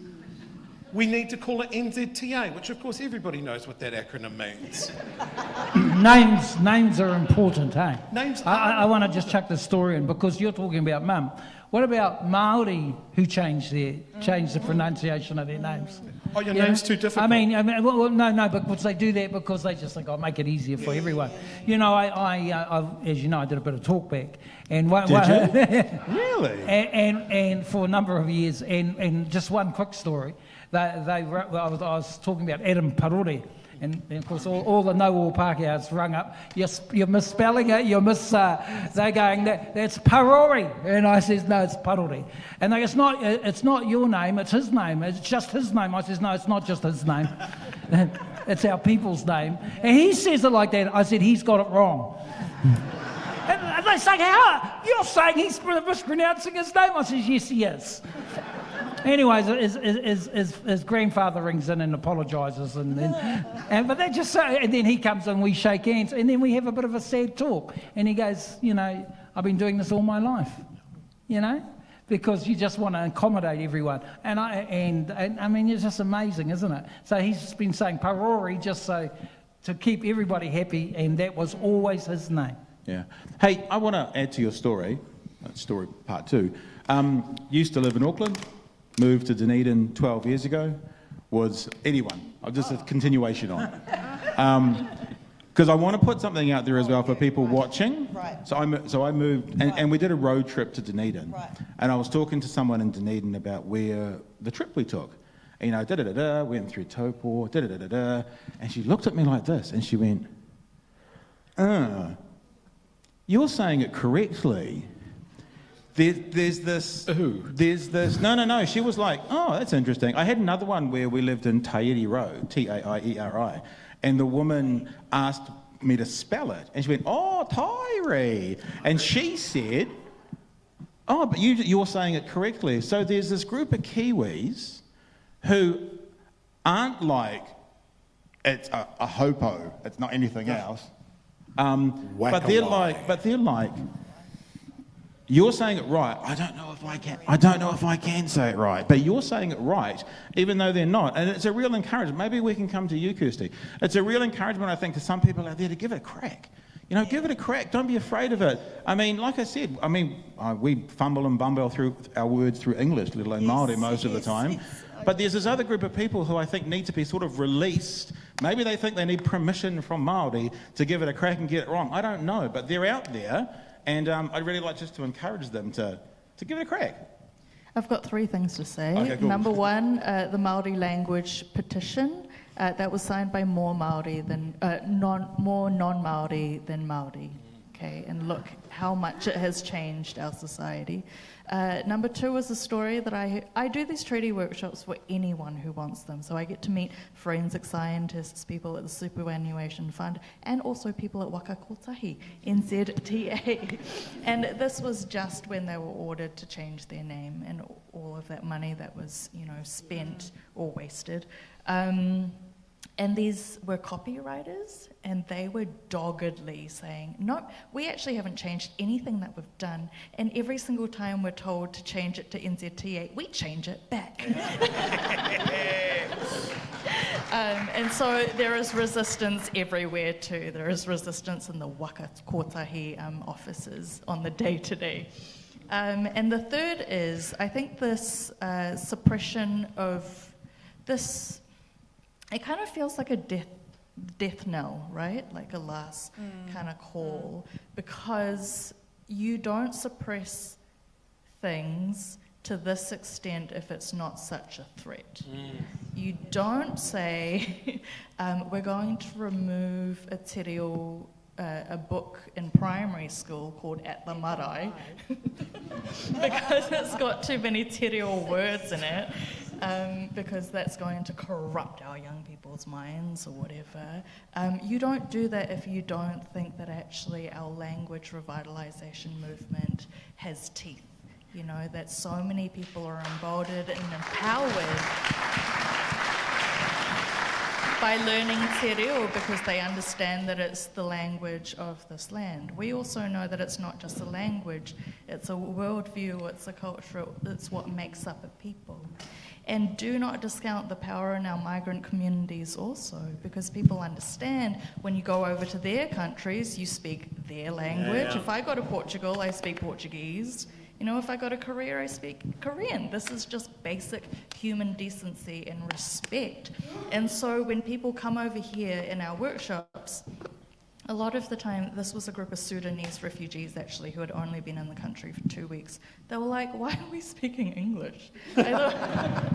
We need to call it NZEI, which of course everybody knows what that acronym means. Names are important, hey? Names I want to just chuck the story in, because you're talking about Mum. What about Māori who change the pronunciation of their names? Oh, your name's too difficult. I mean, well, no, because they do that because they just think, I'll make it easier for everyone. You know, I as you know, I did a bit of talkback. And Really? And for a number of years, and just one quick story. I was talking about Adam Parore, and of course all the no-all Pākehās rung up. You're misspelling it. They're going, that's Parore, and I says no, it's Parore. And they go, it's not your name, it's his name. It's just his name. I says no, it's not just his name. It's our people's name. And he says it like that. I said he's got it wrong. And they say, how? You're saying he's mispronouncing his name? I says yes, he is. Anyways, his grandfather rings in and apologises, but they just say, and then he comes and we shake hands, and then we have a bit of a sad talk, and he goes, you know, I've been doing this all my life, you know, because you just want to accommodate everyone. And I mean, it's just amazing, isn't it? So he's been saying parori just so to keep everybody happy, and that was always his name. Yeah. Hey, I want to add to your story, story part 2. Used to live in Auckland, moved to Dunedin 12 years ago, was anyone. Just a continuation on. Because I want to put something out there as well for people watching. Right. So I moved, and we did a road trip to Dunedin. Right. And I was talking to someone in Dunedin about where the trip we took. You know, da-da-da-da, went through Taupo, da-da-da-da-da. And she looked at me like this, and she went, you're saying it correctly. There's this... Ooh. There's this... No. She was like, oh, that's interesting. I had another one where we lived in Tiriti Road, T-A-I-E-R-I. And the woman asked me to spell it. And she went, oh, Tyrie. And she said, oh, but you're saying it correctly. So there's this group of Kiwis who aren't like, it's a hopo, it's not anything else. But they're like, you're saying it right. I don't know if I can say it right, but you're saying it right, even though they're not. And it's a real encouragement. Maybe we can come to you, Kirsty. It's a real encouragement, I think, to some people out there to give it a crack. You know, give it a crack. Don't be afraid of it. I mean, like I said, we fumble and bumble through our words through English, let alone Māori, most of the time. But there's this other group of people who I think need to be sort of released. Maybe they think they need permission from Māori to give it a crack and get it wrong. I don't know, but they're out there. And I'd really like just to encourage them to give it a crack. I've got 3 things to say. Okay, cool. Number 1, the Māori language petition that was signed by more Māori than more non-Māori than Māori. Okay, and look how much it has changed our society. Number 2 is a story that I do these treaty workshops for anyone who wants them. So I get to meet forensic scientists, people at the Superannuation Fund, and also people at Waka Kotahi, NZEI. And this was just when they were ordered to change their name and all of that money that was, you know, spent or wasted. And these were copywriters, and they were doggedly saying, no, we actually haven't changed anything that we've done, and every single time we're told to change it to NZEI, we change it back. And so there is resistance everywhere too. There is resistance in the Waka Kotahi offices on the day-to-day. And the third is, I think this suppression of this... It kind of feels like a death knell, right? Like a last kind of call, because you don't suppress things to this extent if it's not such a threat. You don't say, we're going to remove a te reo, a book in primary school called At the Marae, because it's got too many te reo words in it. Because that's going to corrupt our young people's minds or whatever. You don't do that if you don't think that actually our language revitalisation movement has teeth. You know, that so many people are emboldened and empowered by learning te reo because they understand that it's the language of this land. We also know that it's not just a language, it's a worldview, it's a culture, it's what makes up a people. And do not discount the power in our migrant communities also, because people understand when you go over to their countries, you speak their language. Yeah. If I go to Portugal, I speak Portuguese. You know, if I go to Korea, I speak Korean. This is just basic human decency and respect. And so when people come over here in our workshops, a lot of the time, this was a group of Sudanese refugees, actually, who had only been in the country for 2 weeks. They were like, why are we speaking English? Our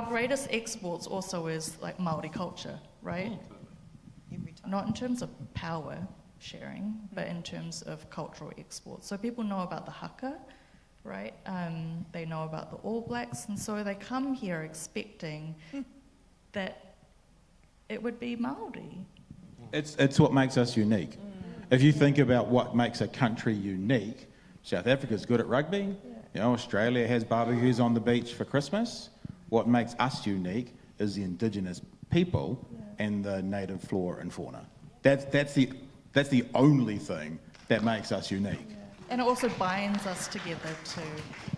greatest exports also is, like, Māori culture, right? Not in terms of power sharing, but in terms of cultural exports. So people know about the haka, right? They know about the All Blacks, and so they come here expecting that it would be Māori. It's what makes us unique. If you think about what makes a country unique, South Africa's good at rugby. You know, Australia has barbecues on the beach for Christmas. What makes us unique is the indigenous people and the native flora and fauna. That's the only thing that makes us unique. And it also binds us together too.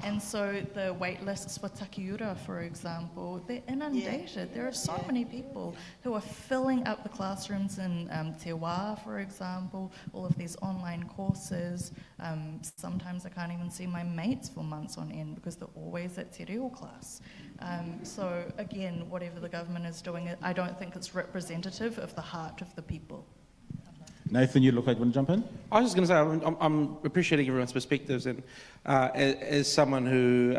And so the wait lists for takiura, for example, they're inundated. There are so many people who are filling up the classrooms in Te Wā, for example, all of these online courses. Sometimes I can't even see my mates for months on end because they're always at Te Reo class. So again, whatever the government is doing, I don't think it's representative of the heart of the people. Nathan, you look like you want to jump in? I was just going to say, I'm appreciating everyone's perspectives, and as someone who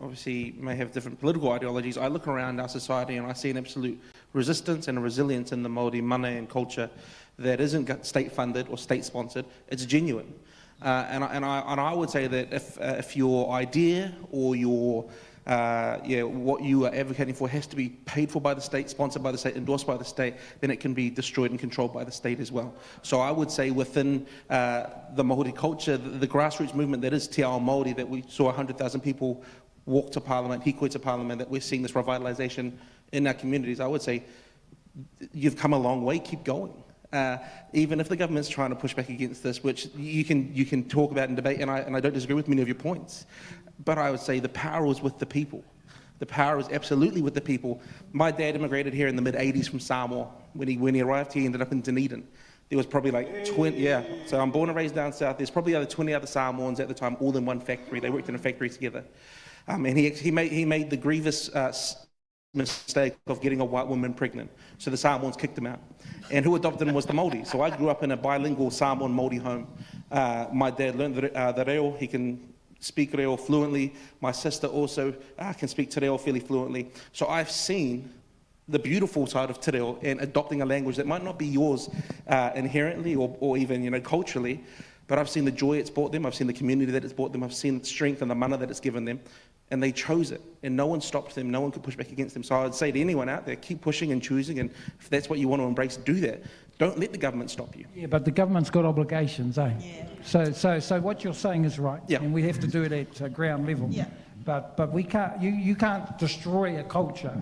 obviously may have different political ideologies, I look around our society and I see an absolute resistance and a resilience in the Māori mana and culture that isn't state-funded or state-sponsored. It's genuine. And I would say that if your idea or your what you are advocating for has to be paid for by the state, sponsored by the state, endorsed by the state, then it can be destroyed and controlled by the state as well. So I would say within the Māori culture, the grassroots movement that is Te Ao Māori, that we saw 100,000 people walk to Parliament, hikoi to Parliament, that we're seeing this revitalisation in our communities, I would say you've come a long way, keep going. Even if the government's trying to push back against this, which you can talk about and debate, and I don't disagree with many of your points, but I would say the power is with the people. The power is absolutely with the people. My dad immigrated here in the mid-'80s from Seymour. When he arrived, he ended up in Dunedin. There was probably like 20, so I'm born and raised down south. There's probably 20 other Samoans at the time, all in one factory. They worked in a factory together. And he made the grievous mistake of getting a white woman pregnant. So the Samoans kicked him out. And who adopted him was the Māori. So I grew up in a bilingual Samoan Māori home. My dad learned the reo. He can speak reo fluently. My sister also can speak te reo fairly fluently. So I've seen the beautiful side of te reo and adopting a language that might not be yours inherently or even culturally, but I've seen the joy it's brought them. I've seen the community that it's brought them. I've seen the strength and the mana that it's given them. And they chose it, and no one stopped them, no one could push back against them. So I would say to anyone out there, keep pushing and choosing, and if that's what you want to embrace, do that. Don't let the government stop you. Yeah, but the government's got obligations, eh? Yeah. So what you're saying is right, and we have to do it at ground level. Yeah. But we can't. You can't destroy a culture.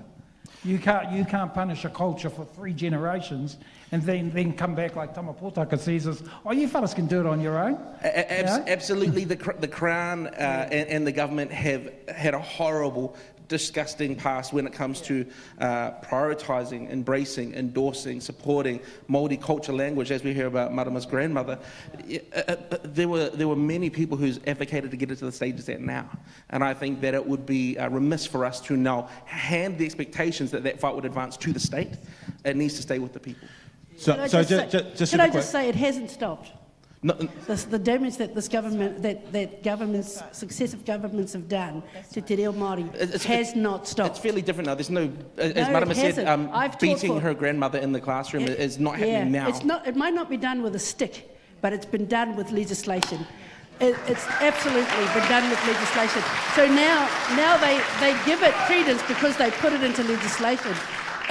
You can't punish a culture for 3 generations and then come back like Tama Potaka says, you fellas can do it on your own. Absolutely, the Crown and the government have had a horrible, disgusting past when it comes to prioritising, embracing, endorsing, supporting Māori culture language, as we hear about Marama's grandmother. There were many people who's advocated to get it to the stage it's at now. And I think that it would be remiss for us to now hand the expectations that fight would advance to the state. It needs to stay with the people. Can I just say it hasn't stopped? No. The damage that this government, that successive governments have done to Te Reo Māori has not stopped. It's fairly different now. There's no, as Marama said, beating her grandmother in the classroom is not happening now. It might not be done with a stick, but it's been done with legislation. It's absolutely been done with legislation. So now they give it credence because they put it into legislation.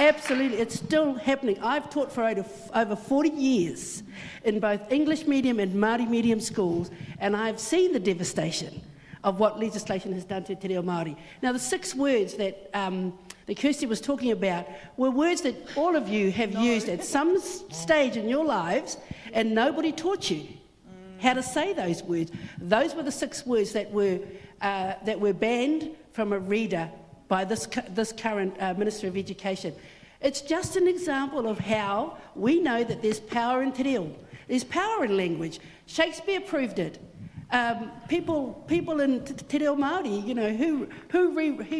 Absolutely, it's still happening. I've taught for over 40 years in both English medium and Māori medium schools, and I've seen the devastation of what legislation has done to Te Reo Māori. Now, the 6 words that Kirsty was talking about were words that all of you have used at some stage in your lives, and nobody taught you how to say those words. Those were the 6 words that were banned from a reader by this current Minister of Education. It's just an example of how we know that there's power in te reo. There's power in language. Shakespeare proved it. People in te reo Māori, who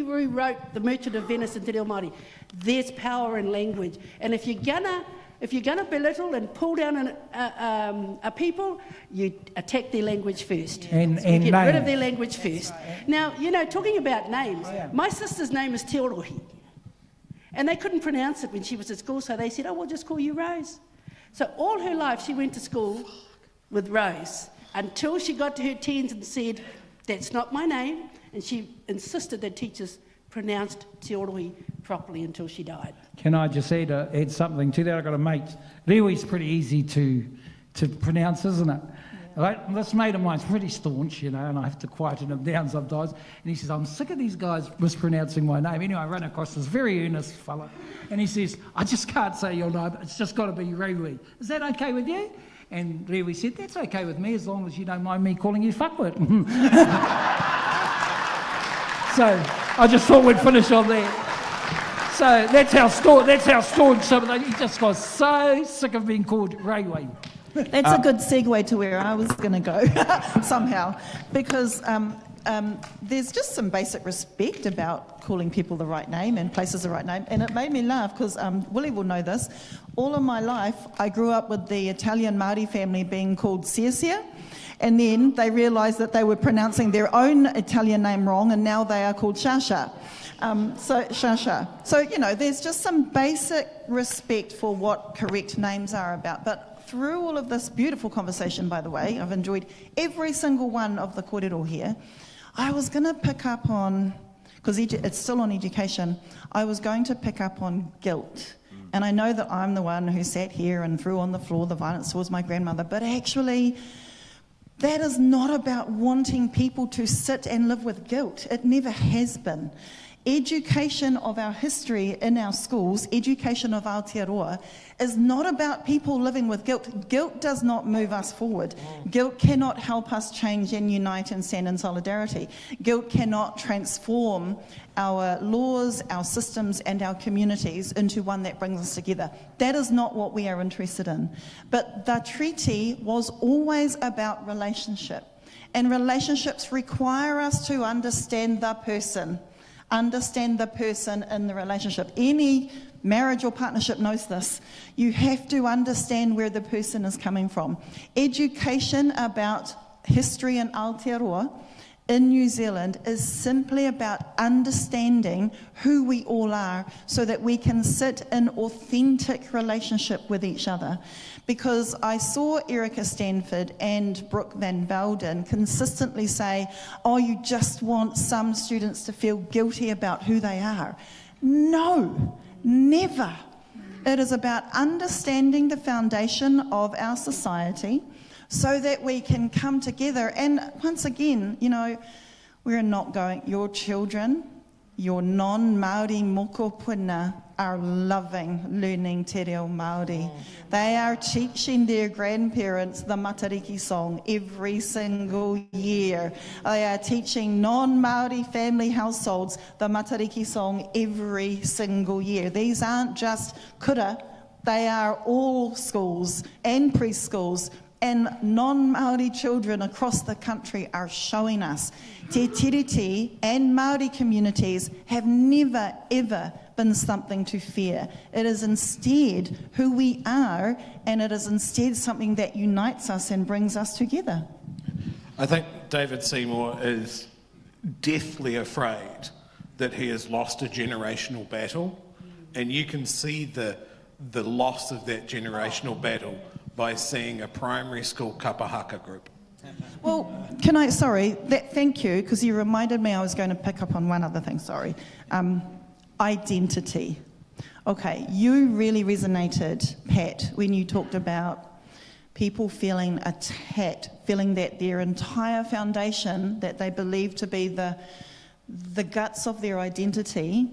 rewrote The Merchant of Venice in te reo Māori. There's power in language. And if you're gonna belittle and pull down a people, you attack their language first. And get rid of their language first. Now, talking about names, my sister's name is Te Orohi. And they couldn't pronounce it when she was at school, so they said, we'll just call you Rose. So all her life she went to school with Rose until she got to her teens and said, that's not my name. And she insisted that teachers pronounced Te Orohi properly until she died. Can I just add something to that? I've got a mate. Rewi's pretty easy to pronounce, isn't it? Yeah. Like, this mate of mine's pretty staunch, and I have to quieten him down sometimes. And he says, I'm sick of these guys mispronouncing my name. Anyway, I ran across this very earnest fella, and he says, I just can't say your name. It's just got to be Rewi. Is that okay with you? And Rewi said, that's okay with me as long as you don't mind me calling you fuckwit. So I just thought we'd finish on that. So that's how staunch some of he just got so sick of being called Rayway. That's a good segue to where I was going to go somehow, because there's just some basic respect about calling people the right name and places the right name. And it made me laugh because Willie will know this. All of my life, I grew up with the Italian Māori family being called Sia. And then they realised that they were pronouncing their own Italian name wrong, and now they are called Shasha. Shasha. So, you know, there's just some basic respect for what correct names are about. But through all of this beautiful conversation, by the way, I've enjoyed every single one of the kōrero here. I was going to pick up on, because it's still on education, I was going to pick up on guilt. And I know that I'm the one who sat here and threw on the floor the violence towards my grandmother, but actually, that is not about wanting people to sit and live with guilt. It never has been. Education of our history in our schools, education of Aotearoa, is not about people living with guilt. Guilt does not move us forward. Guilt cannot help us change and unite and stand in solidarity. Guilt cannot transform our laws, our systems, and our communities into one that brings us together. That is not what we are interested in. But the treaty was always about relationship. And relationships require us to understand the person. Understand the person in the relationship. Any marriage or partnership knows this. You have to understand where the person is coming from. Education about history in Aotearoa in New Zealand is simply about understanding who we all are so that we can sit in authentic relationship with each other. Because I saw Erica Stanford and Brooke Van Velden consistently say, oh, you just want some students to feel guilty about who they are. No, never. It is about understanding the foundation of our society so that we can come together. And once again, you know, we're not going, your children, your non-Māori moko puna are loving learning te reo Māori. They are teaching their grandparents the Matariki song every single year. They are teaching non-Māori family households the Matariki song every single year. These aren't just kura, they are all schools and preschools. And non-Māori children across the country are showing us te tiriti and Māori communities have never, ever been something to fear. It is instead who we are, and it is instead something that unites us and brings us together. I think David Seymour is deathly afraid that he has lost a generational battle, and you can see the loss of that generational battle by seeing a primary school kapahaka group. Well, thank you, because you reminded me I was going to pick up on one other thing, identity. Okay, you really resonated, Pat, when you talked about people feeling attacked, feeling that their entire foundation that they believe to be the guts of their identity,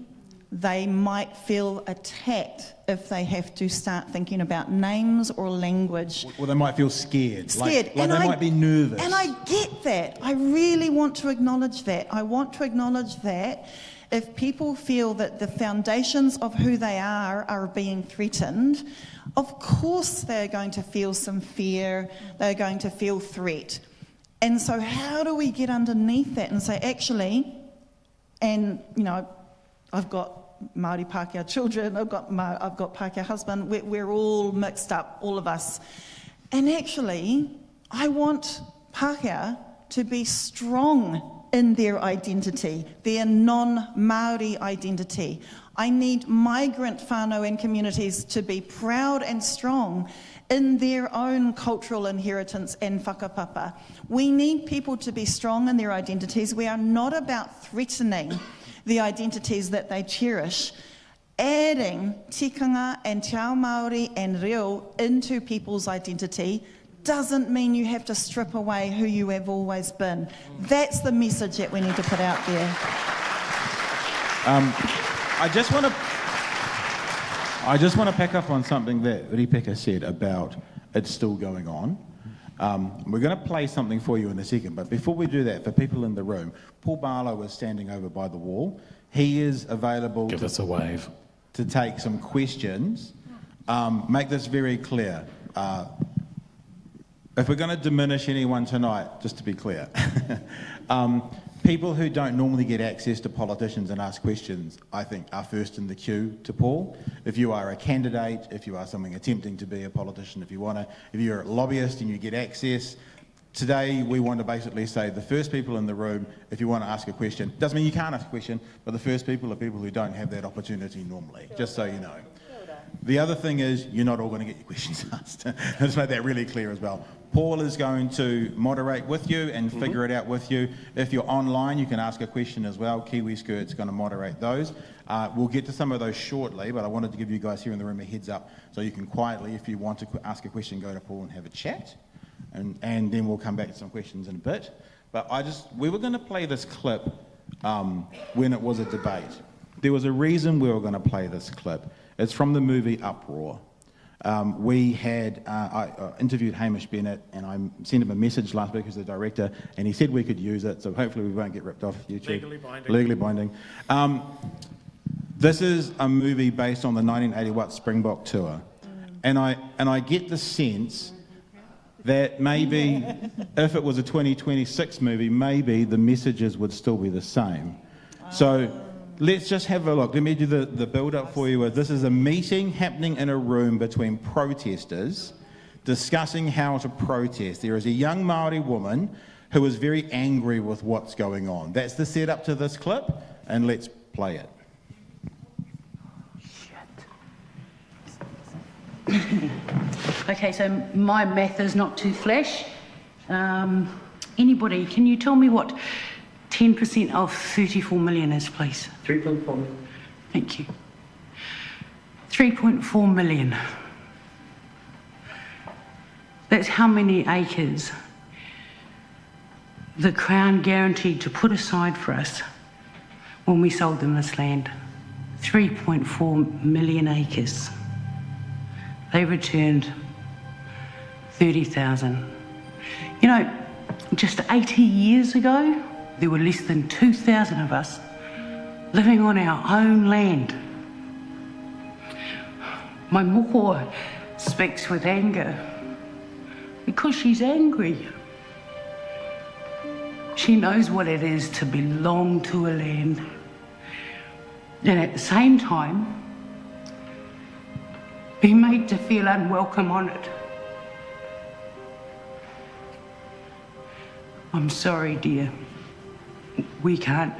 they might feel attacked if they have to start thinking about names or language. Or they might feel scared. Scared. Like they might be nervous. And I get that. I really want to acknowledge that. I want to acknowledge that if people feel that the foundations of who they are being threatened, of course they're going to feel some fear, they're going to feel threat. And so how do we get underneath that and say, actually, and, you know, I've got Māori Pākehā children, I've got Pākehā husband, we're all mixed up, all of us. And actually, I want Pākehā to be strong in their identity, their non-Māori identity. I need migrant whānau and communities to be proud and strong in their own cultural inheritance and whakapapa. We need people to be strong in their identities. We are not about threatening the identities that they cherish. Adding tikanga and te ao Māori and reo into people's identity doesn't mean you have to strip away who you have always been. That's the message that we need to put out there. I just want to pick up on something that Ripeka said about it's still going on. We're going to play something for you in a second, but before we do that, for people in the room, Paul Barlow is standing over by the wall. He is available Give us a wave. to take some questions. Make this very clear. If we're going to diminish anyone tonight, just to be clear, people who don't normally get access to politicians and ask questions, I think, are first in the queue to Paul. If you are a candidate, if you are someone attempting to be a politician, if you're a lobbyist and you get access, today we want to basically say the first people in the room, if you want to ask a question, doesn't mean you can't ask a question, but the first people are people who don't have that opportunity normally, just so you know. The other thing is, you're not all going to get your questions asked. Let's make that really clear as well. Paul is going to moderate with you and figure it out with you. If you're online, you can ask a question as well. Kiwi Skirt's going to moderate those. We'll get to some of those shortly, but I wanted to give you guys here in the room a heads up so you can quietly, if you want to ask a question, go to Paul and have a chat. And then we'll come back to some questions in a bit. But we were going to play this clip when it was a debate. There was a reason we were going to play this clip. It's from the movie Uproar. I interviewed Hamish Bennett and I sent him a message last week as the director, and he said we could use it, so hopefully we won't get ripped off YouTube. Legally binding. This is a movie based on the 1981 Springbok tour. And I get the sense that maybe if it was a 2026 movie, maybe the messages would still be the same. So let's just have a look. Let me do the build-up for you. This is a meeting happening in a room between protesters discussing how to protest. There is a young Māori woman who is very angry with what's going on. That's the setup to this clip, and let's play it. Okay, so my math is not too flash. Anybody, can you tell me what 10% of 34 million is, please? 3.4 million. Thank you. 3.4 million. That's how many acres the Crown guaranteed to put aside for us when we sold them this land. 3.4 million acres. They returned 30,000. You know, just 80 years ago, there were less than 2,000 of us living on our own land. My moko speaks with anger because she's angry. She knows what it is to belong to a land, and at the same time, be made to feel unwelcome on it. I'm sorry, dear. We can't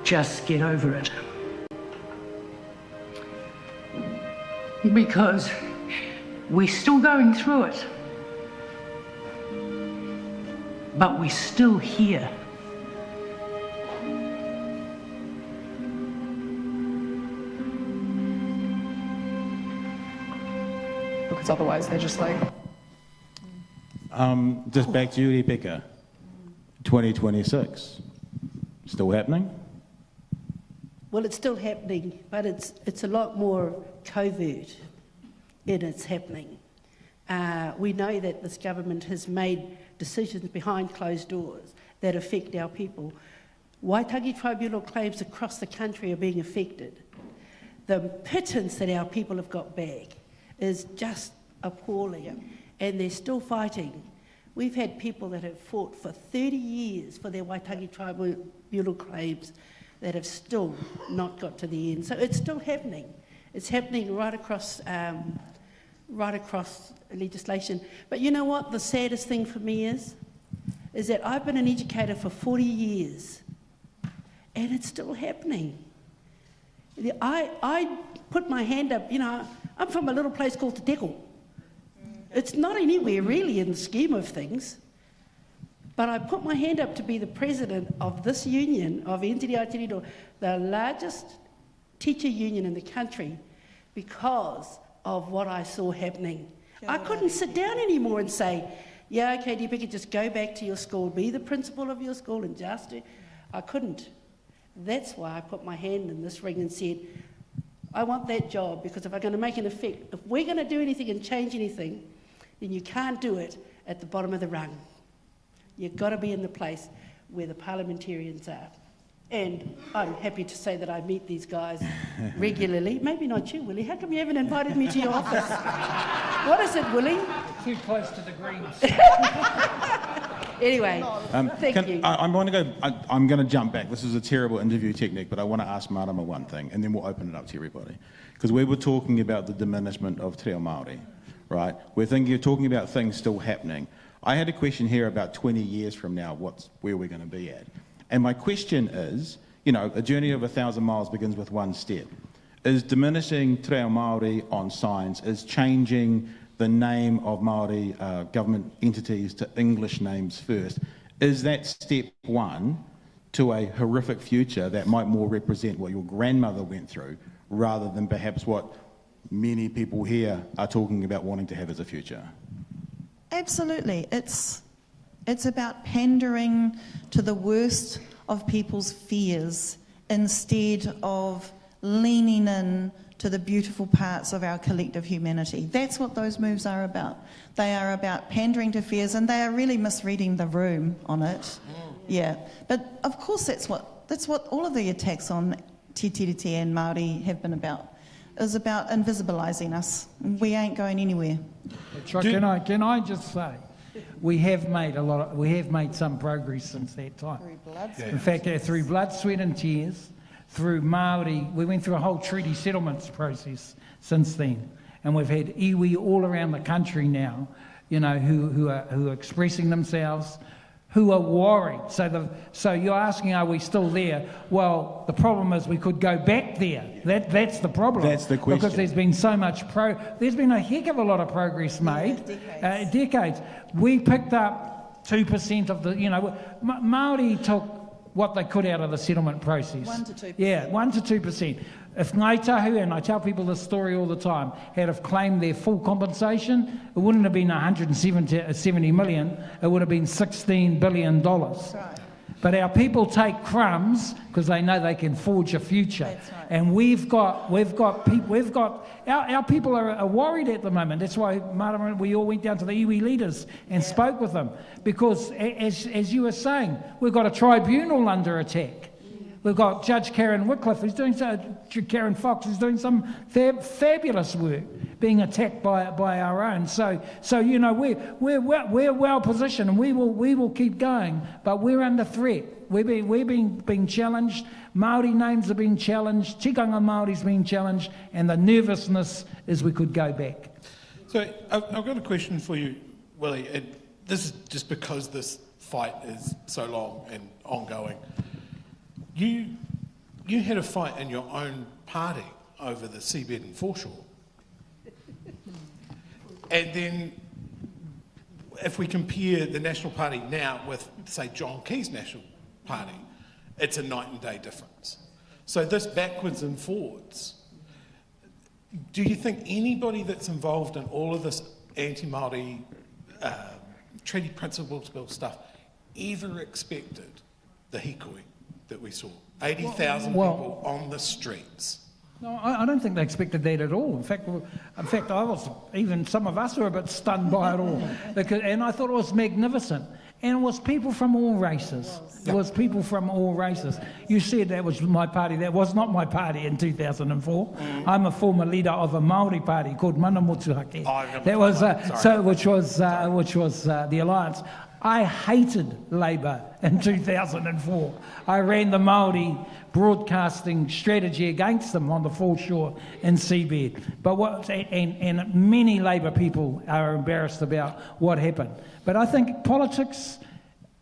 just get over it. Because we're still going through it. But we're still here. Because otherwise they're just like... Just back to you, Ripeka. 2026. Still happening? Well, it's still happening, but it's a lot more covert in its happening. We know that this government has made decisions behind closed doors that affect our people. Waitangi tribunal claims across the country are being affected. The pittance that our people have got back is just appalling, and they're still fighting. We've had people that have fought for 30 years for their Waitangi tribunal claims that have still not got to the end. So it's still happening. It's happening right across legislation. But you know what the saddest thing for me is that I've been an educator for 40 years and it's still happening. I put my hand up, you know, I'm from a little place called Te Teko. It's not anywhere really in the scheme of things, but I put my hand up to be the president of this union, of NZEI, the largest teacher union in the country, because of what I saw happening. I couldn't sit down anymore and say, yeah, okay, Ripeka, just go back to your school, be the principal of your school and just do. I couldn't. That's why I put my hand in this ring and said, I want that job, because if I'm going to make an effect, if we're going to do anything and change anything, then you can't do it at the bottom of the rung. You've got to be in the place where the parliamentarians are. And I'm happy to say that I meet these guys regularly. Maybe not you, Willie. How come you haven't invited me to your office? What is it, Willie? Too close to the Greens. Anyway, thank you. I'm going to jump back. This is a terrible interview technique, but I want to ask Marama one thing, and then we'll open it up to everybody. Because we were talking about the diminishment of te reo Māori, right? We're talking about things still happening. I had a question here about 20 years from now, where we're going to be at. And my question is, you know, a journey of 1,000 miles begins with one step. Is diminishing te reo Māori on signs, is changing the name of Māori government entities to English names first, is that step one to a horrific future that might more represent what your grandmother went through rather than perhaps what many people here are talking about wanting to have as a future? Absolutely. It's about pandering to the worst of people's fears instead of leaning in to the beautiful parts of our collective humanity. That's what those moves are about. They are about pandering to fears, and they are really misreading the room on it. Yeah. But of course that's what all of the attacks on Te Tiriti and Māori have been about. Is about invisibilising us. We ain't going anywhere. That's right. Can I just say, we have made some progress since that time. In fact, through blood, sweat and tears, through Māori, we went through a whole treaty settlements process since then, and we've had iwi all around the country now, you know, who are expressing themselves, who are worried. So you're asking, are we still there? Well, the problem is we could go back there. That's the problem. That's the question. Because there's been so much there's been a heck of a lot of progress made. Decades. We picked up 2% of the, you know, Māori took what they could out of the settlement process. 1 to 2%. Yeah, 1 to 2%. If Ngāi Tahu, and I tell people this story all the time, had have claimed their full compensation, it wouldn't have been 170 million, it would have been $16 billion. Right. But our people take crumbs because they know they can forge a future. That's right. And our people are worried at the moment. That's why Marama, we all went down to the iwi leaders and spoke with them. Because as you were saying, we've got a tribunal under attack. We've got Judge Karen Wycliffe, Karen Fox, who's doing some fabulous work, being attacked by our own. So you know, we're well positioned, and we will keep going. But we're under threat. We're being challenged. Māori names are being challenged. Tikanga Māori's being challenged, and the nervousness is we could go back. So I've got a question for you, Willie. And this is just because this fight is so long and ongoing. You had a fight in your own party over the seabed and foreshore. And then if we compare the National Party now with, say, John Key's National Party, it's a night and day difference. So this backwards and forwards, do you think anybody that's involved in all of this anti-Māori treaty principles bill stuff ever expected the hikoi that we saw? 80,000 people on the streets. No, I don't think they expected that at all. In fact, I was, even some of us were a bit stunned by it all. And I thought it was magnificent. And it was people from all races. It was people from all races. You said that was my party. That was not my party in 2004. I'm a former leader of a Māori party called Mana Motuhake. That was which was the Alliance. I hated Labour in 2004. I ran the Māori broadcasting strategy against them on the foreshore and seabed. But and many Labour people are embarrassed about what happened. But I think politics,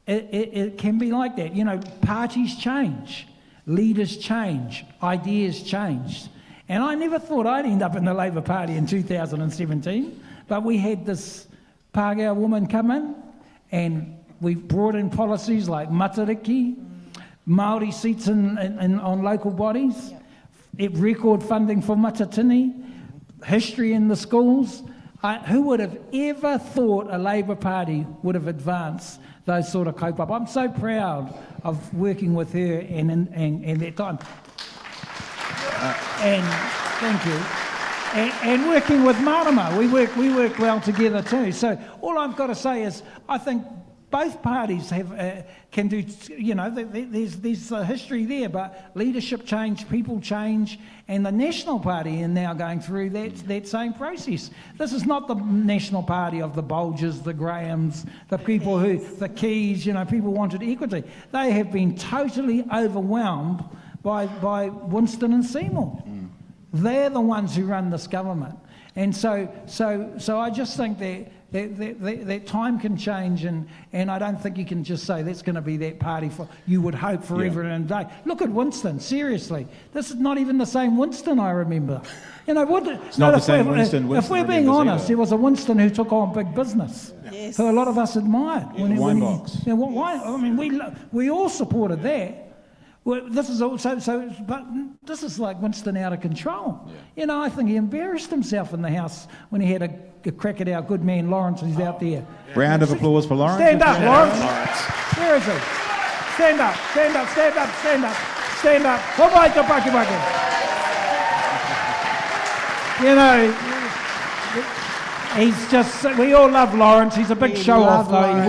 it can be like that. You know, parties change, leaders change, ideas change. And I never thought I'd end up in the Labour Party in 2017, but we had this Pākehā woman come in, and we brought in policies like matariki, Māori seats on local bodies, record funding for matatini, history in the schools. Who would have ever thought a Labour Party would have advanced those sort of kaupapa? I'm so proud of working with her and that time. And thank you. and working with Marama. We work well together too. So all I've got to say is I think both parties have can do, you know, there's a history there, but leadership change, people change, and the National Party are now going through that same process. This is not the National Party of the Bulgers, the Grahams, the people the Keys, you know, people wanted equity. They have been totally overwhelmed by Winston and Seymour. They're the ones who run this government. And so I just think that time can change, and I don't think you can just say that's going to be that party for, you would hope, forever and a day. Look at Winston, seriously. This is not even the same Winston I remember. You know, it's not the same Winston. If we're being honest, there was a Winston who took on big business, who a lot of us admired. We all supported that. Well, this is also, but this is like Winston out of control. Yeah. You know, I think he embarrassed himself in the House when he had a crack at our good man Lawrence, who's out there. Round of applause for Lawrence. Stand up, Lawrence. Where is he? Stand up, stand up, stand up, stand up, stand up. You know, he's just, we all love Lawrence. He's a big show-off, though.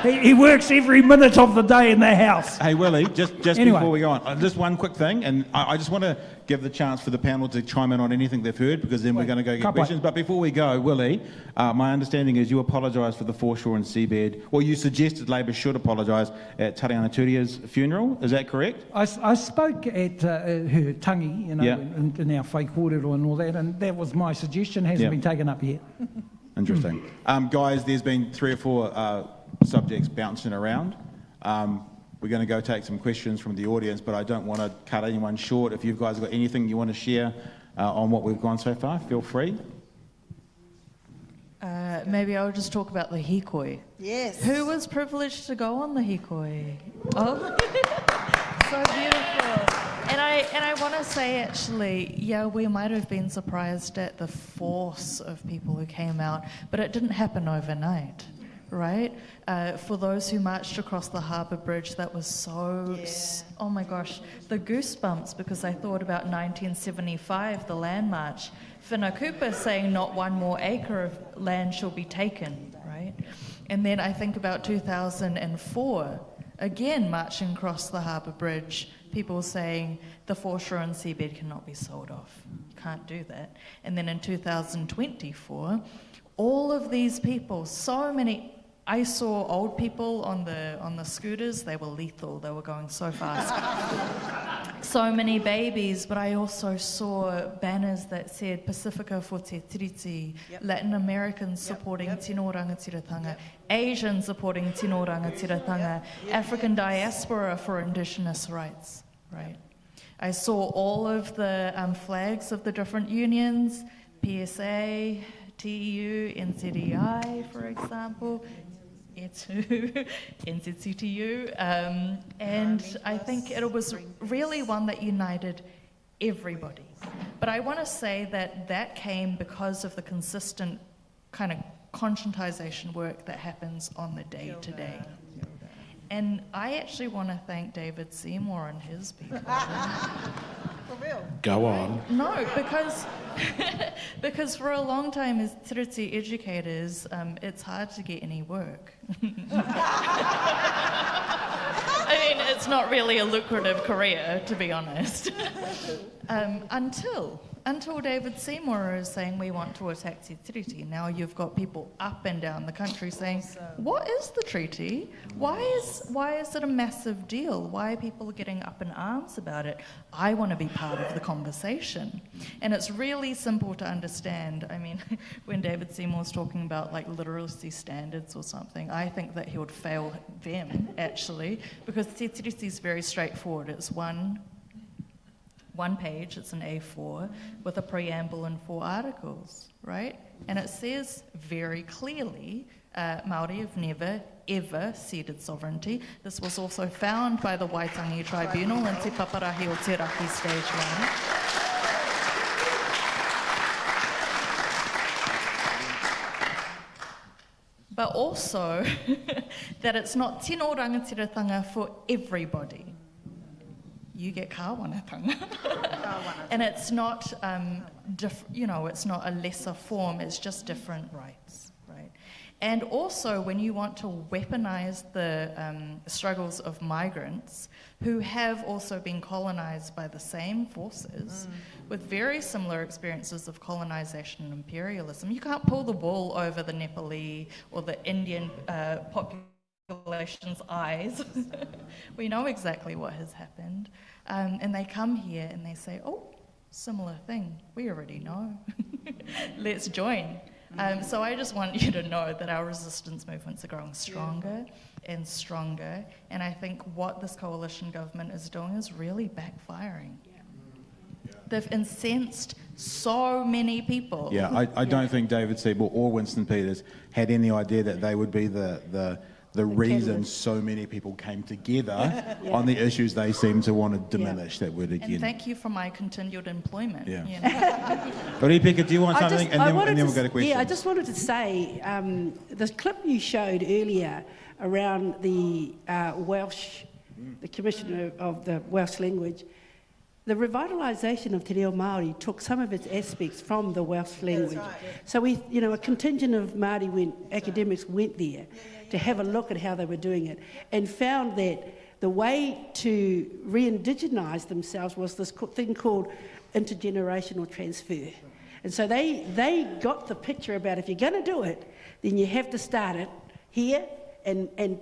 He works every minute of the day in the House. Hey, Willie, just before we go on, just one quick thing, and I just want to give the chance for the panel to chime in on anything they've heard, because then we're going to go get questions. But before we go, Willie, my understanding is you apologised for the foreshore and seabed, or you suggested Labor should apologise at Tariana Turia's funeral. Is that correct? I spoke at her tangi, you know, in our whai kōrero and all that, and that was my suggestion. Hasn't been taken up yet. Interesting. Guys, there's been 3 or 4 subjects bouncing around. We're going to go take some questions from the audience, but I don't want to cut anyone short. If you guys have got anything you want to share on what we've gone so far, feel free. Maybe I'll just talk about the hikoi. Yes. Who was privileged to go on the hikoi? Oh, so beautiful. And I want to say, actually, yeah, we might have been surprised at the force of people who came out, but it didn't happen overnight. Right? For those who marched across the harbour bridge, that was so, oh my gosh, the goosebumps, because I thought about 1975, the Land March. Whina saying not one more acre of land shall be taken, right? And then I think about 2004, again marching across the harbour bridge, people saying the foreshore and seabed cannot be sold off. You can't do that. And then in 2024, all of these people, so many, I saw old people on the scooters. They were lethal. They were going so fast. So many babies, but I also saw banners that said Pacifica for Te Tiriti, Latin Americans supporting Tino Rangatiratanga, Asians supporting Tino Rangatiratanga, African diaspora for Indigenous rights, right? I saw all of the flags of the different unions, PSA, TEU, NZEI, for example, ETU, NZCTU, and I think it was really one that united everybody. But I want to say that came because of the consistent kind of conscientisation work that happens on the day-to-day. And I actually want to thank David Seymour and his people. For real? Go on. No, because for a long time as Tiriti educators, it's hard to get any work. I mean, it's not really a lucrative career, to be honest. Until David Seymour is saying we want to attack Te Tiriti. Now you've got people up and down the country saying, what is the treaty? Why is it a massive deal? Why are people getting up in arms about it? I want to be part of the conversation. And it's really simple to understand. I mean, when David Seymour's talking about like literacy standards or something, I think that he would fail them, actually, because Te Tiriti is very straightforward. It's one page, it's an A4, with a preamble and 4 articles, right? And it says very clearly, Māori have never, ever ceded sovereignty. This was also found by the Waitangi Tribunal in Te Paparahi o Te Raki Stage 1. But also that it's not tino rangatiratanga for everybody. you get kāwanatanga. And it's not, it's not a lesser form, it's just different rights, right? And also, when you want to weaponize the struggles of migrants who have also been colonized by the same forces with very similar experiences of colonization and imperialism, you can't pull the wool over the Nepali or the Indian population's eyes. We know exactly what has happened. And they come here and they say, oh, similar thing, we already know. Let's join. So I just want you to know that our resistance movements are growing stronger and stronger, and I think what this coalition government is doing is really backfiring. They've incensed so many people. Yeah, I don't think David Seymour or Winston Peters had any idea that they would be the reason so many people came together on the issues they seem to want to diminish. That word again. And thank you for my continued employment. Yeah. You know. Ripeka, do you want something? And then we'll go to questions. Yeah, I just wanted to say, the clip you showed earlier around the Welsh, the Commissioner of the Welsh language, the revitalisation of Te Reo Māori took some of its aspects from the Welsh language. Right. So a contingent of Māori academics went there to have a look at how they were doing it, and found that the way to re-indigenise themselves was this thing called intergenerational transfer. And so they got the picture about, if you're going to do it, then you have to start it here and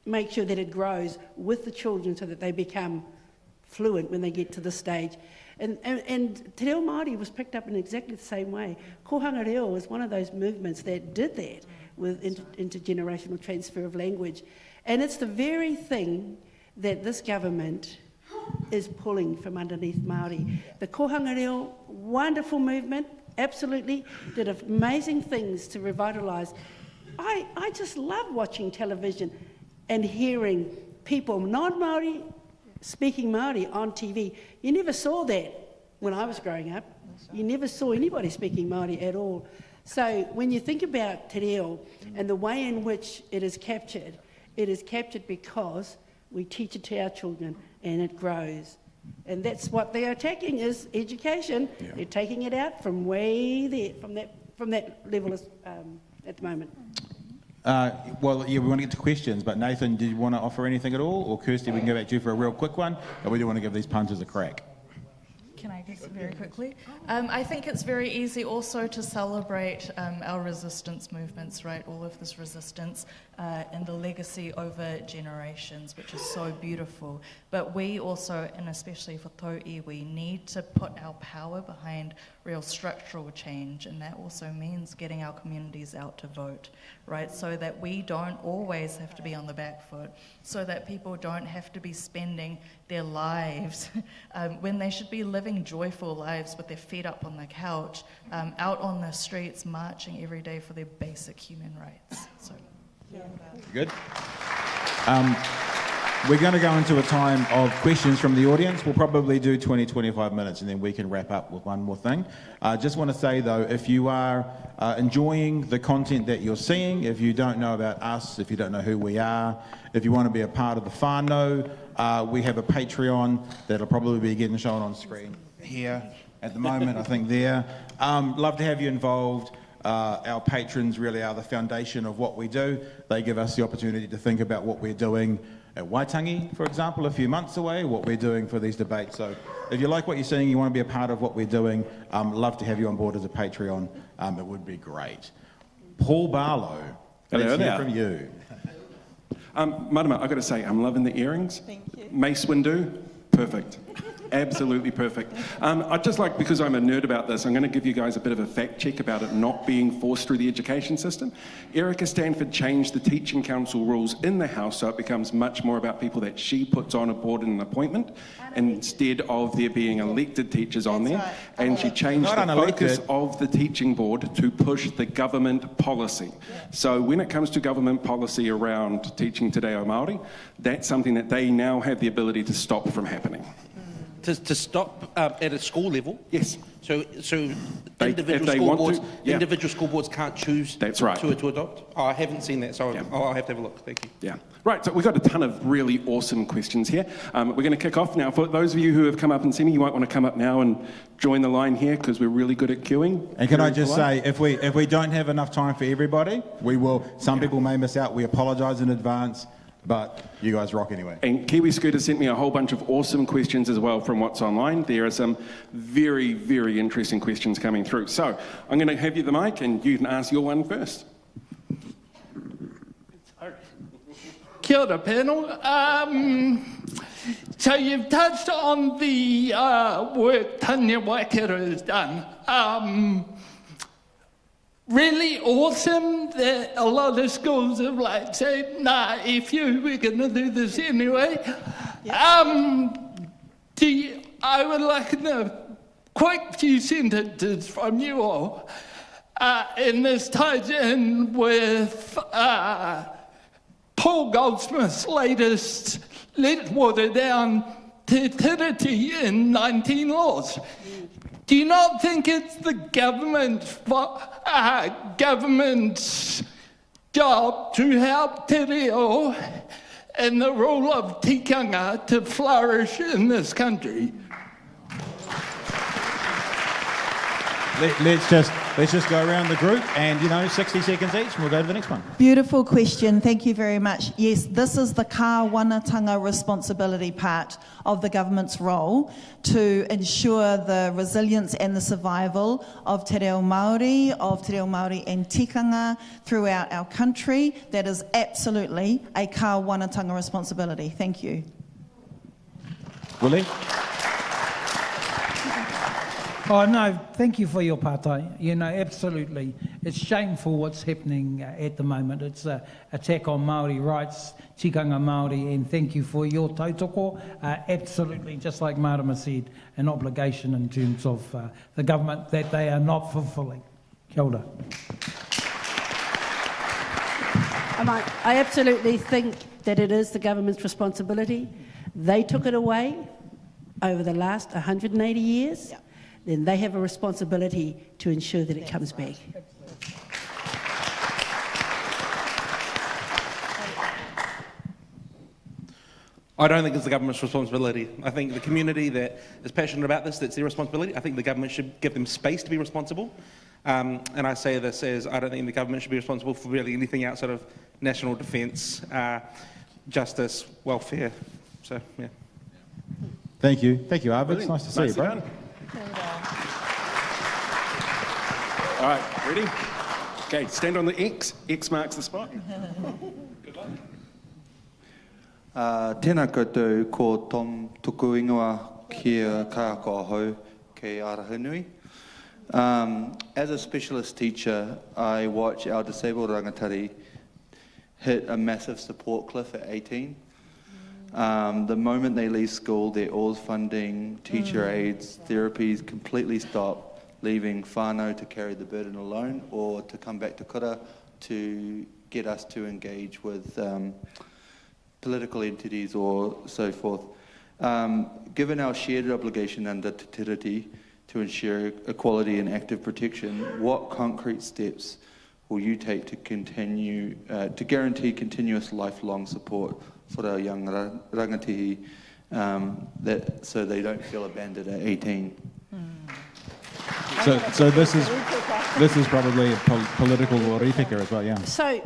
make sure that it grows with the children so that they become fluent when they get to the stage. And Te Reo Māori was picked up in exactly the same way. Kohanga Reo was one of those movements that did that with intergenerational transfer of language. And it's the very thing that this government is pulling from underneath Māori. The Kohanga Reo, wonderful movement, absolutely, did amazing things to revitalise. I just love watching television and hearing people, non-Māori, speaking Māori on TV. You never saw that when I was growing up. You never saw anybody speaking Māori at all. So when you think about Te Reo and the way in which it is captured because we teach it to our children and it grows. And that's what they're attacking, is education. Yeah. They're taking it out from way there, from that level at the moment. We want to get to questions, but Nathan, did you want to offer anything at all? Or Kirsty, we can go back to you for a real quick one, but we do want to give these punters a crack. Can I just very quickly? I think it's very easy also to celebrate our resistance movements, right? All of this resistance and the legacy over generations, which is so beautiful. But we also, and especially for tau iwi, need to put our power behind real structural change, and that also means getting our communities out to vote, right? So that we don't always have to be on the back foot, so that people don't have to be spending their lives when they should be living joyful lives with their feet up on the couch, out on the streets, marching every day for their basic human rights. So, good. We're going to go into a time of questions from the audience. We'll probably do 20-25 minutes and then we can wrap up with one more thing. Just want to say though, if you are enjoying the content that you're seeing, if you don't know about us, if you don't know who we are, if you want to be a part of the whānau, we have a Patreon that'll probably be getting shown on screen here at the moment, I think there. Love to have you involved. Our patrons really are the foundation of what we do. They give us the opportunity to think about what we're doing at Waitangi, for example, a few months away, what we're doing for these debates. So if you like what you're seeing, you want to be a part of what we're doing, love to have you on board as a Patreon. It would be great. Paul Barlow, let's hear from you. Marama, I've got to say, I'm loving the earrings. Thank you. Mace Windu, perfect. Absolutely perfect. I'd just like, because I'm a nerd about this, I'm going to give you guys a bit of a fact check about it not being forced through the education system. Erica Stanford changed the teaching council rules in the House so it becomes much more about people that she puts on a board in an appointment instead of there being elected teachers on there. Right. And she changed the focus of the teaching board to push the government policy. Yeah. So when it comes to government policy around teaching Te Reo Māori, that's something that they now have the ability to stop from happening. to stop at a school level. Yes. So If they want to, yeah. individual school boards can't choose That's right. to adopt? Oh, I haven't seen that, so I'll have to have a look. Thank you. Yeah. Right, so we've got a ton of really awesome questions here. We're going to kick off now. For those of you who have come up and seen me, you might want to come up now and join the line here because we're really good at queuing. And can I just say, if we don't have enough time for everybody, we will. Some people may miss out. We apologise in advance, but you guys rock anyway. And Kiwi Scooter sent me a whole bunch of awesome questions as well from what's online. There are some very, very interesting questions coming through. So I'm going to have you the mic and you can ask your one first. Kia ora, panel. So you've touched on the work Tanya Waikato has done. Really awesome that a lot of schools have like said, nah, if you, we're going to do this anyway. I would like to know quite a few sentences from you all. And this ties in with Paul Goldsmith's latest Let Water Down Te Tiriti in 19 Laws. Do you not think it's the government's job to help te reo and the rule of tikanga to flourish in this country? Let's just go around the group and, 60 seconds each, and we'll go to the next one. Beautiful question. Thank you very much. Yes, this is the kāwanatanga responsibility part of the government's role to ensure the resilience and the survival of te reo Māori, and tikanga throughout our country. That is absolutely a kāwanatanga responsibility. Thank you. Willie? Oh, no, thank you for your partai. Absolutely. It's shameful what's happening at the moment. It's an attack on Māori rights, tikanga Māori, and thank you for your tautoko. Absolutely, just like Marama said, an obligation in terms of the government that they are not fulfilling. Kia ora. I absolutely think that it is the government's responsibility. They took it away over the last 180 years. Yep. Then they have a responsibility to ensure that it comes back. I don't think it's the government's responsibility. I think the community that is passionate about this, that's their responsibility. I think the government should give them space to be responsible. And I say this as I don't think the government should be responsible for really anything outside of national defence, justice, welfare. So, yeah. Thank you. Thank you, Arvid. It's nice to see you, bro. All right, ready? Okay, stand on the X. X marks the spot. Good luck. Tēnā koutou ko Tom tuku ingoa kia kāko ahau kei Arahunui. As a specialist teacher, I watch our disabled rangatari hit a massive support cliff at 18. The moment they leave school, their ORS funding, teacher aids, therapies completely stop, leaving whānau to carry the burden alone or to come back to kura to get us to engage with political entities or so forth. Given our shared obligation under Te Tiriti to ensure equality and active protection, what concrete steps will you take to continue to guarantee continuous lifelong support for our young rangatihi so they don't feel abandoned at 18? So this is probably a political Ripeka as well, yeah. So,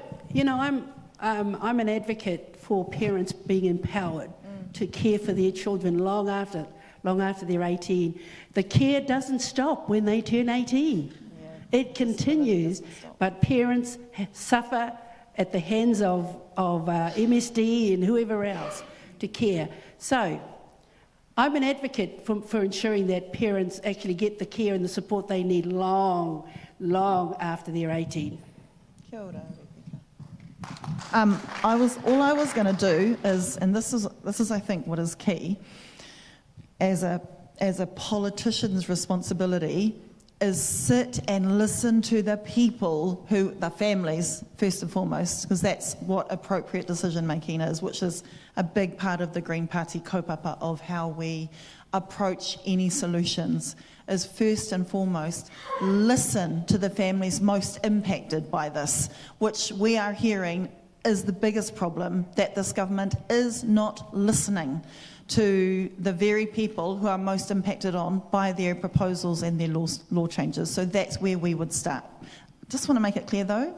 I'm an advocate for parents being empowered to care for their children long after they're 18. The care doesn't stop when they turn 18. Yeah. It continues, but parents suffer at the hands of MSD and whoever else to care. So, I'm an advocate for ensuring that parents actually get the care and the support they need long after they're 18. Kia ora, Ripeka. All I was going to do is, and this is I think what is key, as a politician's responsibility, is sit and listen to the people, the families first and foremost, because that's what appropriate decision making is, which is a big part of the Green Party kaupapa of how we approach any solutions is first and foremost listen to the families most impacted by this, which we are hearing is the biggest problem, that this government is not listening to the very people who are most impacted on by their proposals and their law changes. So that's where we would start. Just want to make it clear though,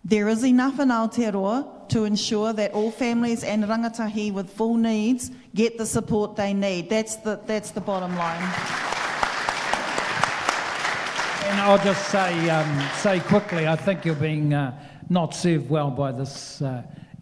there is enough in Aotearoa to ensure that all families and rangatahi with full needs get the support they need. That's the bottom line. And I'll just say quickly, I think you're being not served well by this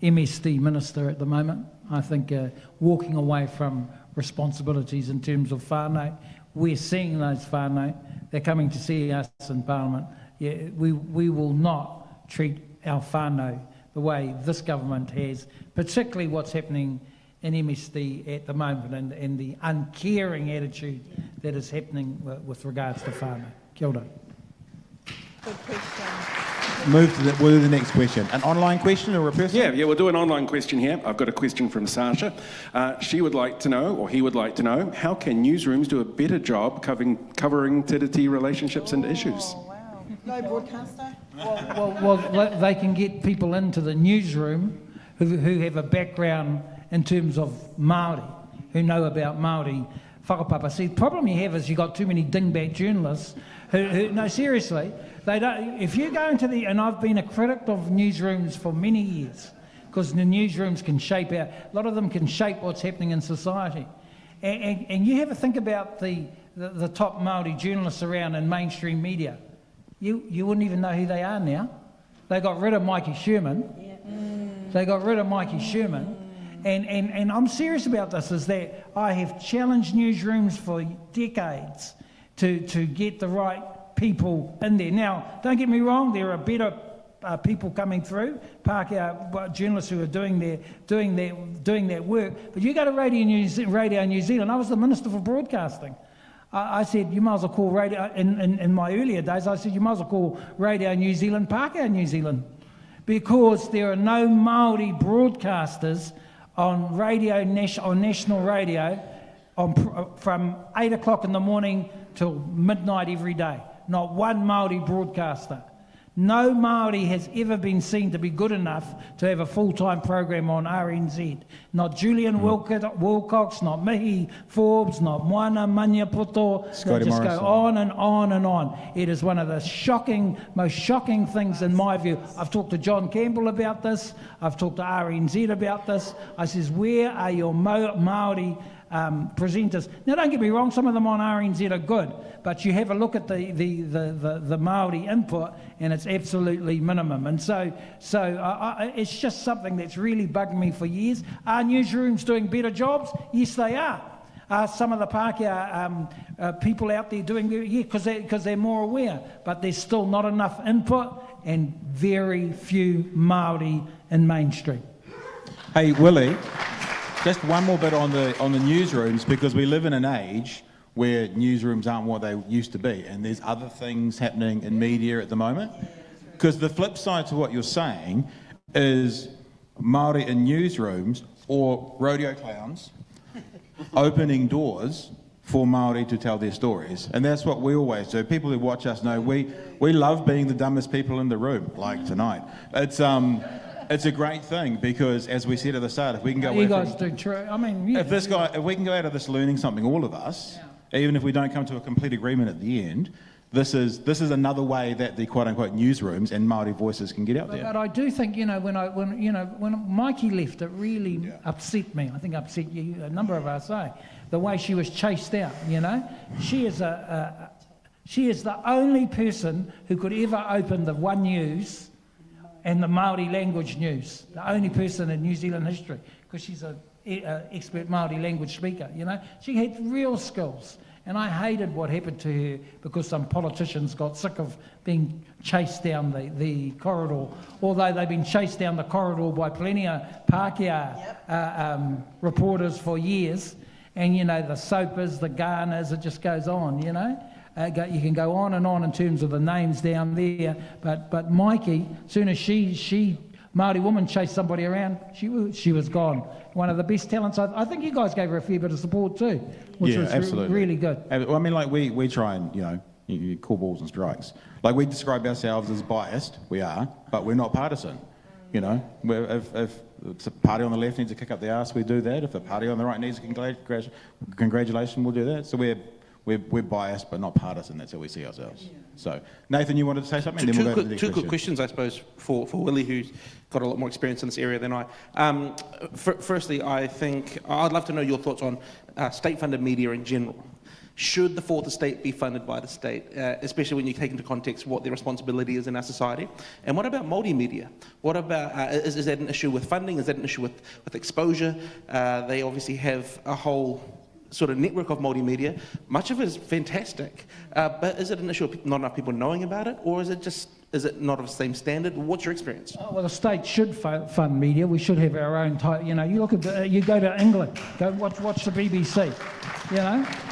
MSD minister at the moment. I think walking away from responsibilities in terms of whānau, we're seeing those whānau, they're coming to see us in Parliament. Yeah, we will not treat our whānau the way this government has, particularly what's happening in MSD at the moment and the uncaring attitude that is happening with regards to whānau. Kia ora. Good question. Move to the next question. An online question or a person? Yeah, we'll do an online question here. I've got a question from Sasha. She would like to know, or he would like to know, how can newsrooms do a better job covering Tiriti relationships and issues? Wow. No broadcaster? Well, they can get people into the newsroom who have a background in terms of Māori, who know about Māori whakapapa. See, the problem you have is you've got too many dingbat journalists who no, seriously, they don't. If you go into and I've been a critic of newsrooms for many years, because the newsrooms can shape a lot of them can shape what's happening in society. And you have a think about the top Māori journalists around in mainstream media. You wouldn't even know who they are now. They got rid of Mikey Sherman. Yeah. They got rid of Mikey Sherman. And I'm serious about this, is that I have challenged newsrooms for decades to get the right people in there. Now, don't get me wrong, there are better people coming through, Pākehā journalists who are doing that work. But you go to Radio New Zealand. I was the Minister for Broadcasting. I said, you might as well call radio, in my earlier days, I said, you might as well call Radio New Zealand Pākehā New Zealand, because there are no Māori broadcasters on national radio from 8 o'clock in the morning till midnight every day. Not one Māori broadcaster. No Māori has ever been seen to be good enough to have a full-time program on RNZ. Not Julian Wilcox, not Mihi Forbes, not Moana Maniapoto. They just go on and on and on. It is one of the most shocking things in my view. I've talked to John Campbell about this. I've talked to RNZ about this. I says, where are your Māori presenters? Now, don't get me wrong, some of them on RNZ are good, but you have a look at the Māori input, and it's absolutely minimum. And so it's just something that's really bugged me for years. Are newsrooms doing better jobs? Yes, they are. Are some of the Pākehā people out there doing better? Yeah, because they're more aware, but there's still not enough input and very few Māori in mainstream. Hey, Willie. Just one more bit on the newsrooms, because we live in an age where newsrooms aren't what they used to be, and there's other things happening in media at the moment. Because the flip side to what you're saying is Māori in newsrooms, or rodeo clowns, opening doors for Māori to tell their stories. And that's what we always do. People who watch us know we love being the dumbest people in the room, like tonight. It's a great thing, because, as we said at the start, if we can go if we can go out of this learning something, all of us, even if we don't come to a complete agreement at the end, this is another way that the quote-unquote newsrooms and Māori voices can get out there. But I do think, when Mikey left, it really upset me. I think upset you, a number of us, the way she was chased out. She is the only person who could ever open the One News and the Māori language news, the only person in New Zealand history, because she's an expert Māori language speaker, She had real skills, and I hated what happened to her because some politicians got sick of being chased down the corridor, although they've been chased down the corridor by plenty of Pākehā reporters for years, and, the Soapers, the Garners, it just goes on, You can go on and on in terms of the names down there, but Mikey, as soon as she Māori woman chased somebody around, she was gone. One of the best talents. I think you guys gave her a fair bit of support too, which was absolutely. really good. Well, I mean, like we try and, you call balls and strikes. Like we describe ourselves as biased, we are, but we're not partisan. If the party on the left needs to kick up the arse, we do that. If the party on the right needs a congratulation, we'll do that. So we're biased, but not partisan. That's how we see ourselves. So, Nathan, you wanted to say something? Two quick questions, I suppose, for Willie, who's got a lot more experience in this area than I. Firstly, I think I'd love to know your thoughts on state-funded media in general. Should the fourth estate be funded by the state, especially when you take into context what their responsibility is in our society? And what about Māori media? What about, is that an issue with funding? Is that an issue with exposure? They obviously have a whole sort of network of Māori media. Much of it is fantastic, but is it an issue of not enough people knowing about it, or is it not of the same standard? What's your experience? Well, the state should fund media. We should have our own type. You look at you go to England, go watch the BBC.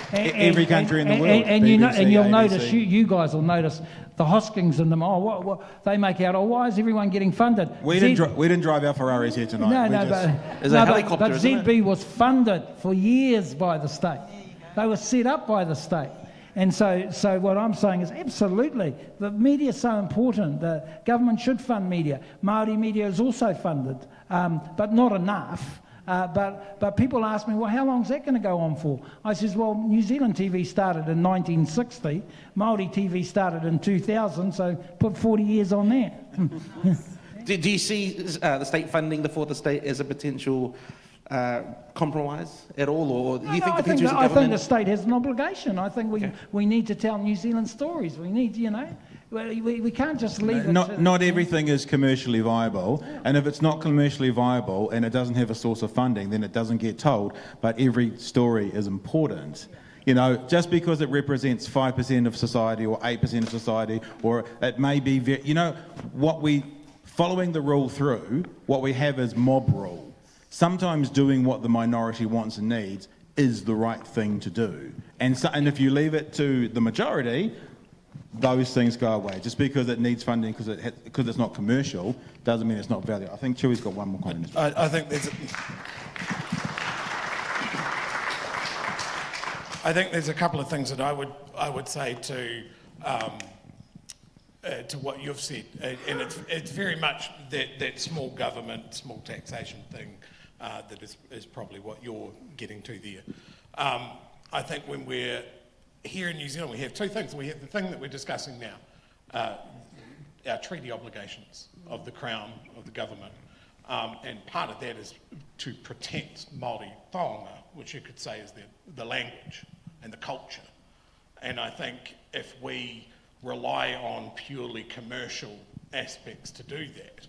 Every country in the world. And BBC, you'll ABC. notice, you guys will notice the Hoskings and them. They make out. Why is everyone getting funded? We didn't drive our Ferraris here tonight. But ZB was funded for years by the state. They were set up by the state. And so what I'm saying is absolutely, the media is so important. The government should fund media. Māori media is also funded, but not enough. But people ask me, well, how long is that going to go on for? I says, well, New Zealand TV started in 1960, Māori TV started in 2000, so put 40 years on that. Do you see the state funding the fourth estate as a potential compromise at all, or do you think I think the state has an obligation. I think we need to tell New Zealand stories. We need, we can't just leave it. Not everything is commercially viable, and if it's not commercially viable and it doesn't have a source of funding, then it doesn't get told. But every story is important. Just because it represents 5% of society or 8% of society, or it may be, following the rule through, what we have is mob rule. Sometimes doing what the minority wants and needs is the right thing to do. And if you leave it to the majority, those things go away. Just because it needs funding because it's not commercial doesn't mean it's not valuable. I think Chewie's got one more comment. I think there's a couple of things that I would say to what you've said, and it's very much that small government, small taxation thing that is probably what you're getting to there. I think when we're here in New Zealand, we have two things. We have the thing that we're discussing now, our treaty obligations of the Crown, of the government, and part of that is to protect Māori taonga, which you could say is the language and the culture. And I think if we rely on purely commercial aspects to do that,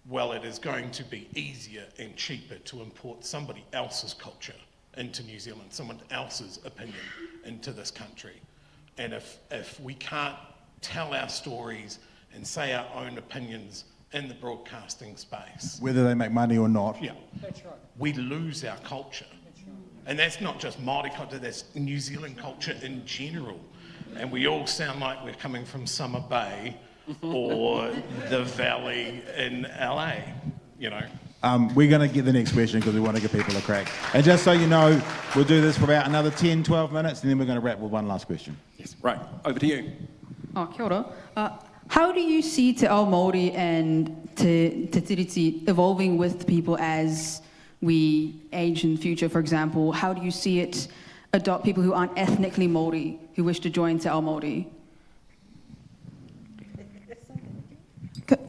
well, it is going to be easier and cheaper to import somebody else's culture into New Zealand, someone else's opinion into this country. And if we can't tell our stories and say our own opinions in the broadcasting space, whether they make money or not, that's right, we lose our culture. And that's not just Māori culture, that's New Zealand culture in general. And we all sound like we're coming from Summer Bay or the Valley in LA, We're going to get the next question because we want to give people a crack. And just so you know, we'll do this for about another 10, 12 minutes, and then we're going to wrap with one last question. Yes, right. Over to you. Kia ora. How do you see Te Ao Māori and Te Tiriti evolving with people as we age in the future, for example? How do you see it adopt people who aren't ethnically Māori who wish to join Te Ao Māori?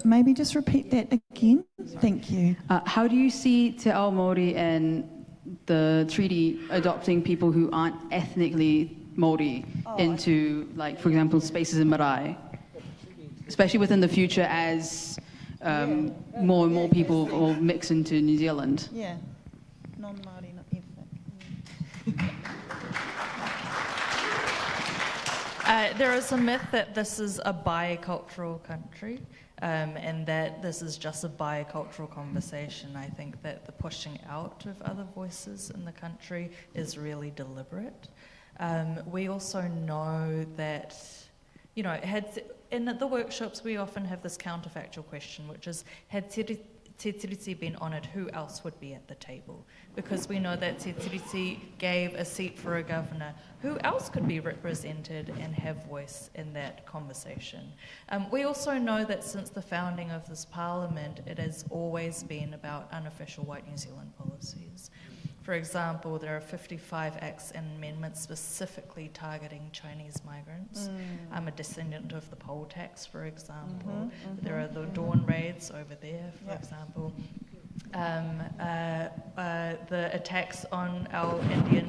Maybe just repeat that again. Thank you. How do you see Te Ao Māori and the treaty adopting people who aren't ethnically Māori into, like, for example, spaces in marae? Especially within the future as more and more people will mix into New Zealand. Yeah, non-Māori, not ethnic. There is a myth that this is a bicultural country and that this is just a bicultural conversation. I think that the pushing out of other voices in the country is really deliberate. We also know that, in the workshops we often have this counterfactual question, which is, had Te Te Tiriti being honoured, who else would be at the table? Because we know that Te Tiriti gave a seat for a governor. Who else could be represented and have voice in that conversation? We also know that since the founding of this parliament, it has always been about unofficial white New Zealand policies. For example, there are 55 acts and amendments specifically targeting Chinese migrants. I'm a descendant of the poll tax, for example. There are the dawn raids over there, for example. The attacks on our Indian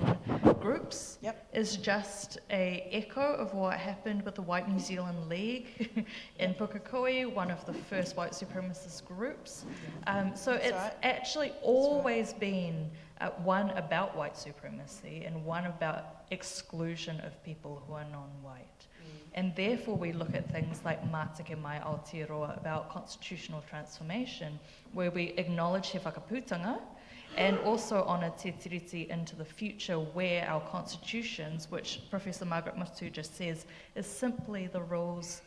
groups is just an echo of what happened with the White New Zealand League in Pukekohe, one of the first white supremacist groups. So it's actually always been one about white supremacy and one about exclusion of people who are non-white. And therefore we look at things like Mātike Mai Aotearoa about constitutional transformation, where we acknowledge he whakaputanga and also honour Te Tiriti into the future, where our constitutions, which Professor Margaret Mutu just says, is simply the rules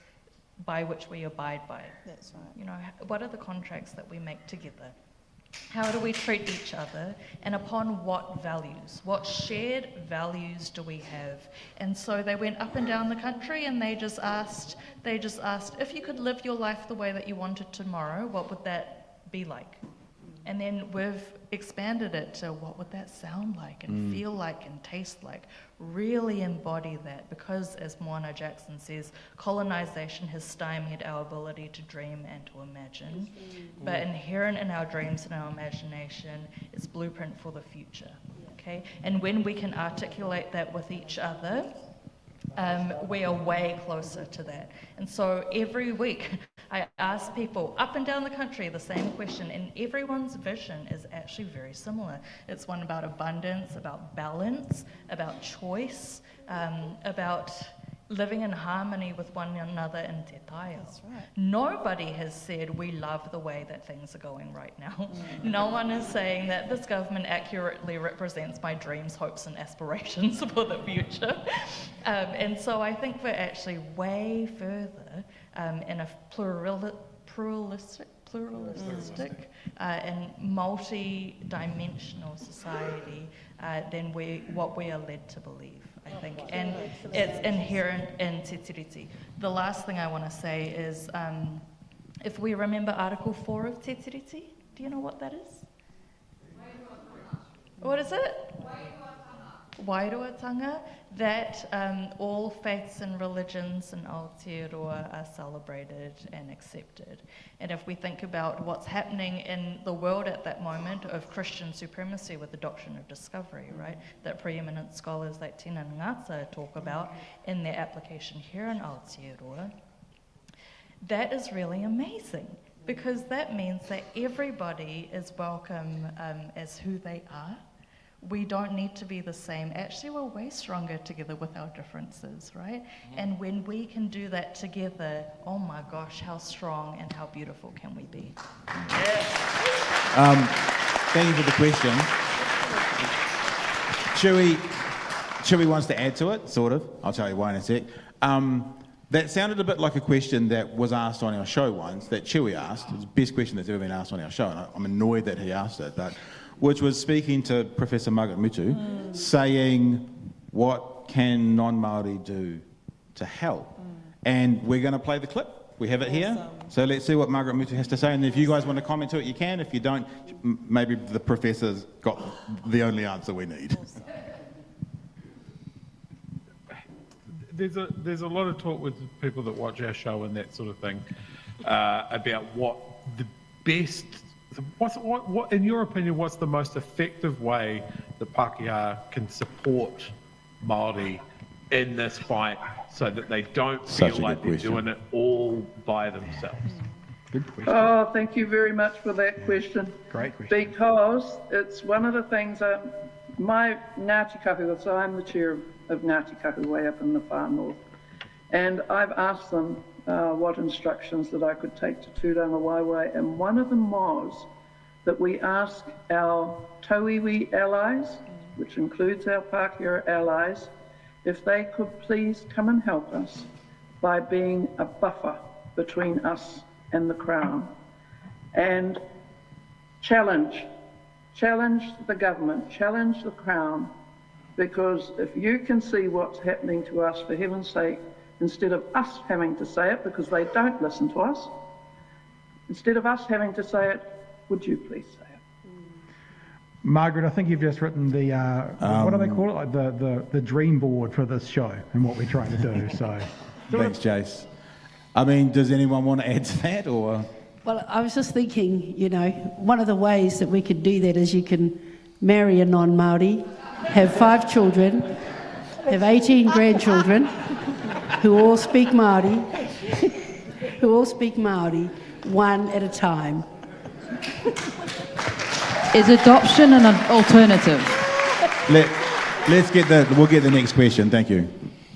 by which we abide by. That's right. You know, what are the contracts that we make together? How do we treat each other, and upon what values? What shared values do we have? And so they went up and down the country and they just asked, if you could live your life the way that you wanted tomorrow, what would that be like? And then we've expanded it to what would that sound like and feel like and taste like. Really embody that, because as Moana Jackson says, colonisation has stymied our ability to dream and to imagine. But inherent in our dreams and our imagination is blueprint for the future. Okay? And when we can articulate that with each other, we are way closer to that. And so every week I ask people up and down the country the same question, and everyone's vision is actually very similar. It's one about abundance, about balance, about choice, about living in harmony with one another in te taia. Right. Nobody has said we love the way that things are going right now. No one is saying that this government accurately represents my dreams, hopes and aspirations for the future. And so I think we're actually way further in a pluralistic and multi-dimensional society than what we are led to believe, I think. And it's inherent in Te Tiriti. The last thing I want to say is, if we remember Article 4 of Te Tiriti, do you know what that is? What is it? Wairuatanga, that all faiths and religions in Aotearoa are celebrated and accepted. And if we think about what's happening in the world at that moment of Christian supremacy with the doctrine of discovery, right, that preeminent scholars like Tina Ngata talk about in their application here in Aotearoa, that is really amazing, because that means that everybody is welcome as who they are. We don't need to be the same. Actually, we're way stronger together with our differences, right? And when we can do that together, oh my gosh, how strong and how beautiful can we be? Thank you for the question. Chewie wants to add to it, sort of. I'll tell you why in a sec. That sounded a bit like a question that was asked on our show once, that Chewie asked. It's the best question that's ever been asked on our show, and I'm annoyed that he asked it, but which was speaking to Professor Margaret Mutu, saying, what can non-Māori do to help? And we're going to play the clip. We have it here. So let's see what Margaret Mutu has to say, and if you guys want to comment to it, you can. If you don't, maybe the professor's got the only answer we need. There's a lot of talk with people that watch our show and that sort of thing about what the best... What, in your opinion, what's the most effective way that Pākehā can support Māori in this fight so that they don't feel like they're doing it all by themselves? Good question. Oh, thank you very much for that question. Great question. Because it's one of the things my Ngāti Kahu, so I'm the chair of Ngāti Kahu way up in the far north, and I've asked them what instructions that I could take to Tūranga Waiwai, and one of them was that we ask our tauiwi allies, which includes our Pākehā allies, if they could please come and help us by being a buffer between us and the Crown. And challenge the government, challenge the Crown, because if you can see what's happening to us, for heaven's sake, instead of us having to say it, because they don't listen to us, instead of us having to say it, would you please say it? Margaret, I think you've just written the, what do they call it, like the dream board for this show and what we're trying to do, so. Thanks, Jace. I mean, does anyone want to add to that, or? Well, I was just thinking, you know, one of the ways that we could do that is you can marry a non-Māori, have 5 children, have 18 grandchildren who all speak Māori, one at a time. Is adoption an alternative? We'll get the next question. Thank you.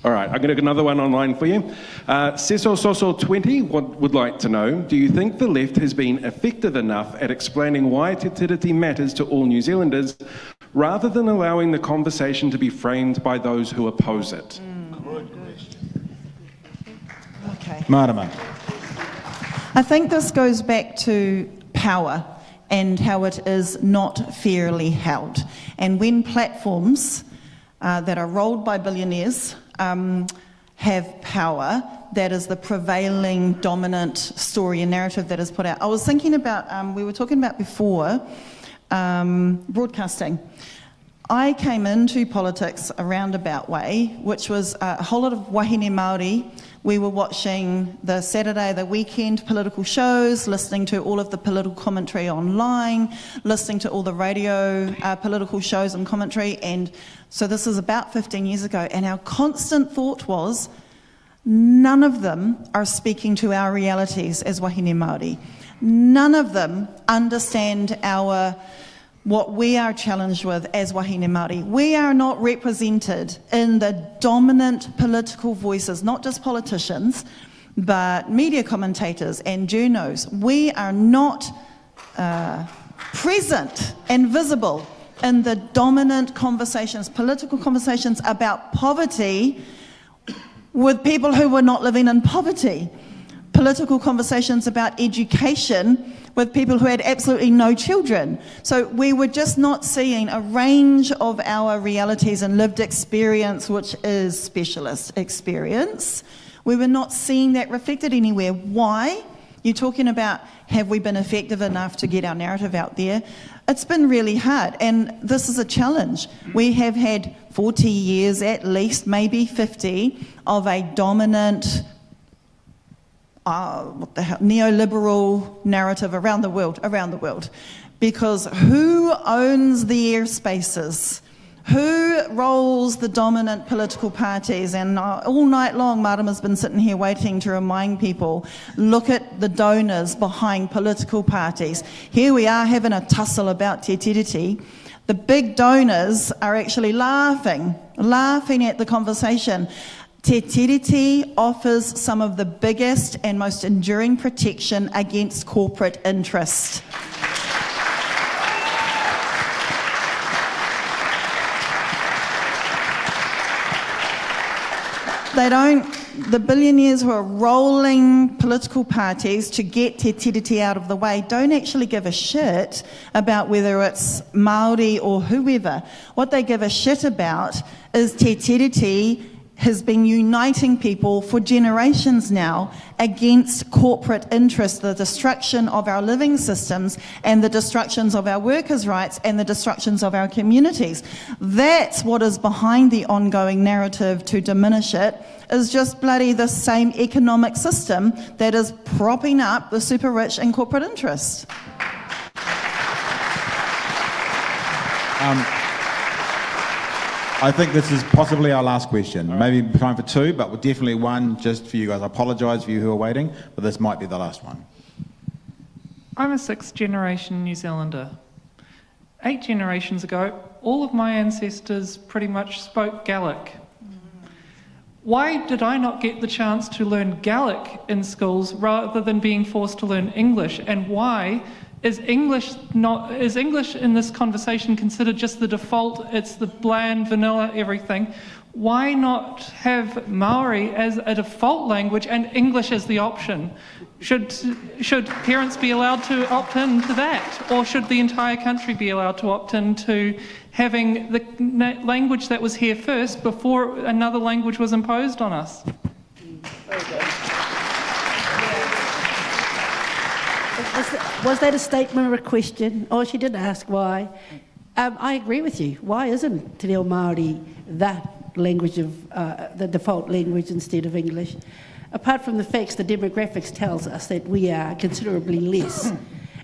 All right, I'm going to get another one online for you. Seso Soso 20 would like to know, do you think the left has been effective enough at explaining why Te Tiriti matters to all New Zealanders, rather than allowing the conversation to be framed by those who oppose it? Okay. Marama. I think this goes back to power and how it is not fairly held. And when platforms that are rolled by billionaires have power, that is the prevailing dominant story and narrative that is put out. I was thinking about, we were talking about before, broadcasting. I came into politics a roundabout way, which was a whole lot of wahine Māori. We were watching the Saturday, the weekend political shows, listening to all of the political commentary online, listening to all the radio political shows and commentary. And so this is about 15 years ago. And our constant thought was, none of them are speaking to our realities as wahine Māori. None of them understand what we are challenged with as wahine Māori. We are not represented in the dominant political voices, not just politicians, but media commentators and journos. We are not present and visible in the dominant conversations, political conversations about poverty with people who were not living in poverty. Political conversations about education with people who had absolutely no children. So we were just not seeing a range of our realities and lived experience, which is specialist experience. We were not seeing that reflected anywhere. Why? You're talking about, have we been effective enough to get our narrative out there? It's been really hard, and this is a challenge. We have had 40 years at least, maybe 50, of a dominant neoliberal narrative around the world. Because who owns the airspaces? Who rolls the dominant political parties? And all night long, Marama's been sitting here waiting to remind people, look at the donors behind political parties. Here we are having a tussle about Te Tiriti. The big donors are actually laughing at the conversation. Te Tiriti offers some of the biggest and most enduring protection against corporate interest. The billionaires who are rolling political parties to get Te Tiriti out of the way don't actually give a shit about whether it's Māori or whoever. What they give a shit about is Te Tiriti has been uniting people for generations now against corporate interests, the destruction of our living systems and the destructions of our workers' rights and the destructions of our communities. That's what is behind the ongoing narrative to diminish it, is just bloody the same economic system that is propping up the super rich and corporate interests. I think this is possibly our last question. Maybe time for 2, but definitely one just for you guys. I apologise for you who are waiting, but this might be the last one. I'm a 6th generation New Zealander. 8 generations ago, all of my ancestors pretty much spoke Gaelic. Why did I not get the chance to learn Gaelic in schools rather than being forced to learn English? And why is English in this conversation considered just the default? It's the bland, vanilla everything. why not have Maori as a default language and English as the option? Should parents be allowed to opt in to that? Or should the entire country be allowed to opt in to having the language that was here first before another language was imposed on us? Was that a statement or a question? Oh, she did ask why. I agree with you. Why isn't Te Reo Māori that language of the default language instead of English? Apart from the facts, the demographics tells us that we are considerably less,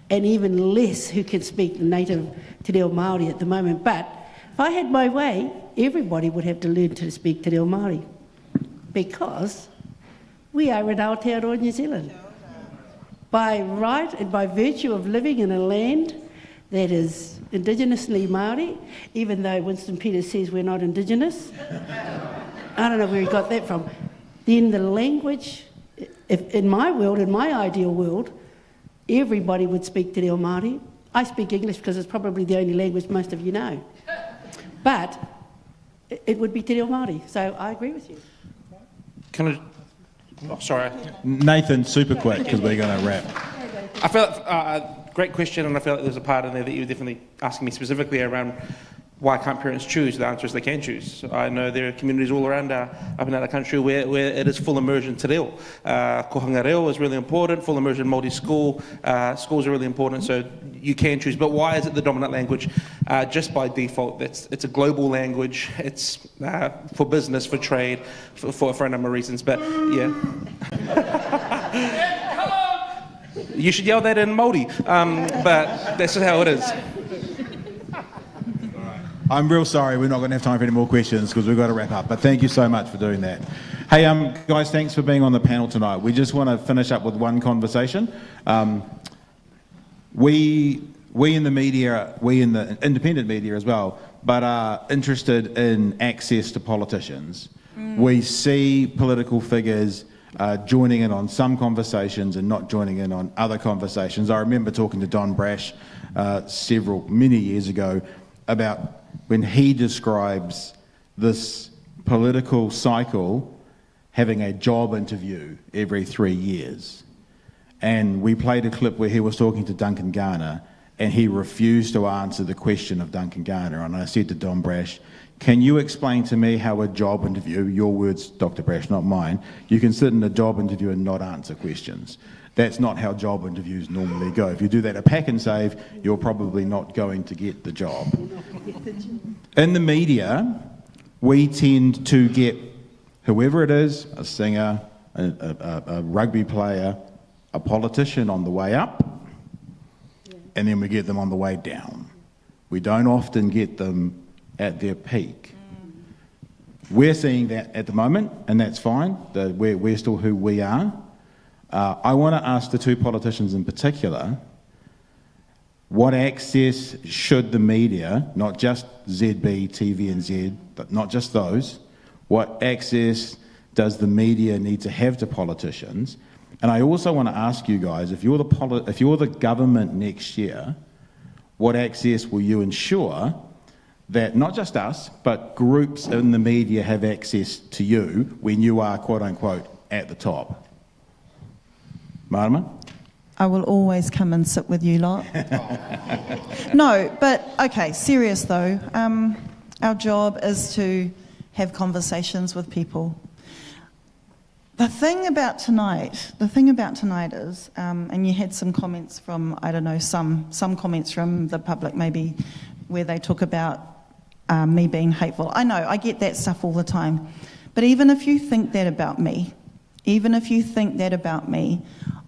and even less who can speak the native Te Reo Māori at the moment. But if I had my way, everybody would have to learn to speak Te Reo Māori, because we are in Aotearoa, New Zealand. By right and by virtue of living in a land that is indigenously Māori, even though Winston Peters says we're not indigenous. I don't know where he got that from. Then the language, if in my world, in my ideal world, everybody would speak Te Reo Māori. I speak English because it's probably the only language most of you know. But it would be Te Reo Māori, so I agree with you. Can I... Oh, sorry. Nathan, super quick, because we're going to wrap. I felt great question, and I felt like there's a part in there that you were definitely asking me specifically around why can't parents choose? The answer is they can choose. I know there are communities all around up and down the country where it is full immersion te reo. Kohanga reo is really important, full immersion Māori school. Schools are really important, so you can choose. But why is it the dominant language? Just by default, it's a global language. It's for business, for trade, for a number of reasons. But yeah. You should yell that in Māori, but that's just how it is. I'm real sorry, we're not going to have time for any more questions because we've got to wrap up, but thank you so much for doing that. Hey, guys, thanks for being on the panel tonight. We just want to finish up with one conversation. We in the media, we in the independent media as well, but are interested in access to politicians. We see political figures joining in on some conversations and not joining in on other conversations. I remember talking to Don Brash many years ago about when he describes this political cycle having a job interview every 3 years. And we played a clip where he was talking to Duncan Garner and he refused to answer the question of Duncan Garner. And I said to Don Brash, can you explain to me how a job interview, your words, Dr. Brash, not mine, you can sit in a job interview and not answer questions? That's not how job interviews normally go. If you do that at Pack and Save, you're probably not going to get the job. In the media, we tend to get whoever it is, a singer, a rugby player, a politician on the way up, and then we get them on the way down. We don't often get them at their peak. We're seeing that at the moment, and that's fine. We're still who we are. I want to ask the two politicians in particular, what access should the media, not just ZB, TVNZ, but not just those, what access does the media need to have to politicians? And I also want to ask you guys, if you're the government next year, what access will you ensure that not just us, but groups in the media have access to you when you are, quote unquote, at the top? Marama? I will always come and sit with you lot. No, but okay, serious though. Our job is to have conversations with people. The thing about tonight is, and you had some comments from, I don't know, some comments from the public maybe, where they talk about me being hateful. I know, I get that stuff all the time. But even if you think that about me,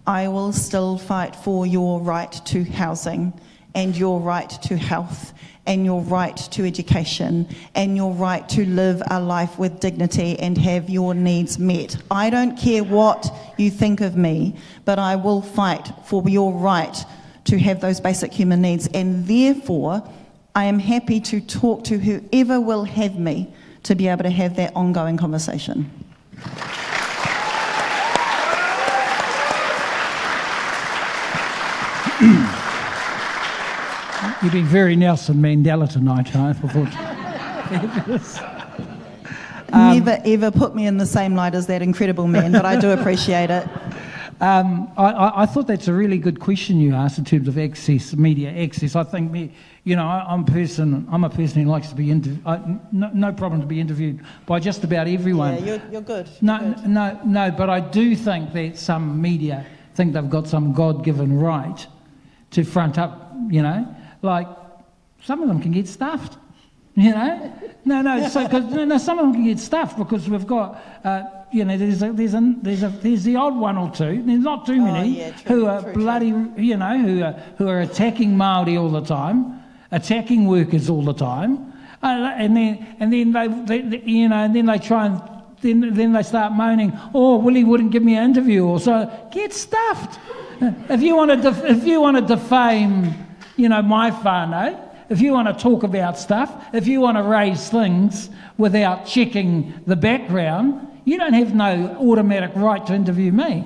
I will still fight for your right to housing and your right to health and your right to education and your right to live a life with dignity and have your needs met. I don't care what you think of me, but I will fight for your right to have those basic human needs, and therefore I am happy to talk to whoever will have me to be able to have that ongoing conversation. You've been very Nelson Mandela tonight, I thought. Never ever put me in the same light as that incredible man, but I do appreciate it. I thought that's a really good question you asked in terms of access, media access. I think, I'm a person who likes to be no problem to be interviewed by just about everyone. Yeah, you're good. No, but I do think that some media think they've got some God-given right to front up, like some of them can get stuffed. No, some of them can get stuffed because we've got, there's the odd one or two. There's not too many who are bloody, who are attacking Māori all the time, attacking workers all the time, and then they try and then they start moaning. Oh, Willie wouldn't give me an interview, or so. Get stuffed. If you want to defame, my whānau. If you want to talk about stuff, if you want to raise things without checking the background, you don't have no automatic right to interview me.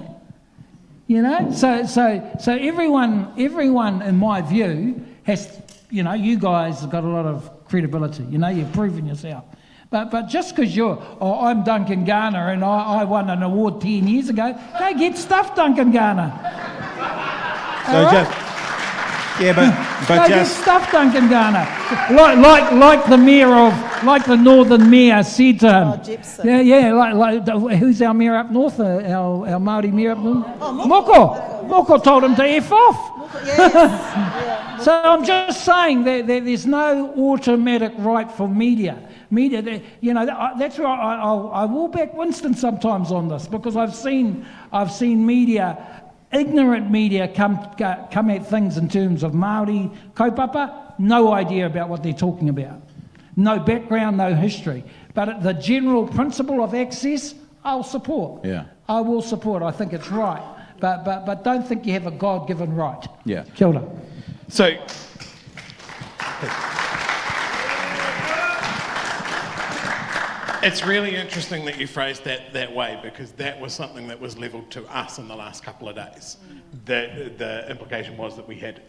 So everyone in my view has, you guys have got a lot of credibility. You've proven yourself. But just because I'm Duncan Garner and I won an award 10 years ago, go get stuffed, Duncan Garner. But get stuffed, Duncan Garner. Like the Northern Mayor said to him. Like who's our mayor up north? Our Māori mayor up north? Moko told him to F off. So I'm just saying that there's no automatic right for media. That's where I will back Winston sometimes on this, because I've seen media. Ignorant media come at things in terms of Māori kaupapa, no idea about what they're talking about. No background, no history. But the general principle of access, I'll support. Yeah. I will support. I think it's right. But don't think you have a God-given right. Yeah. Kia ora. So, it's really interesting that you phrased that way, because that was something that was levelled to us in the last couple of days. The implication was that we had,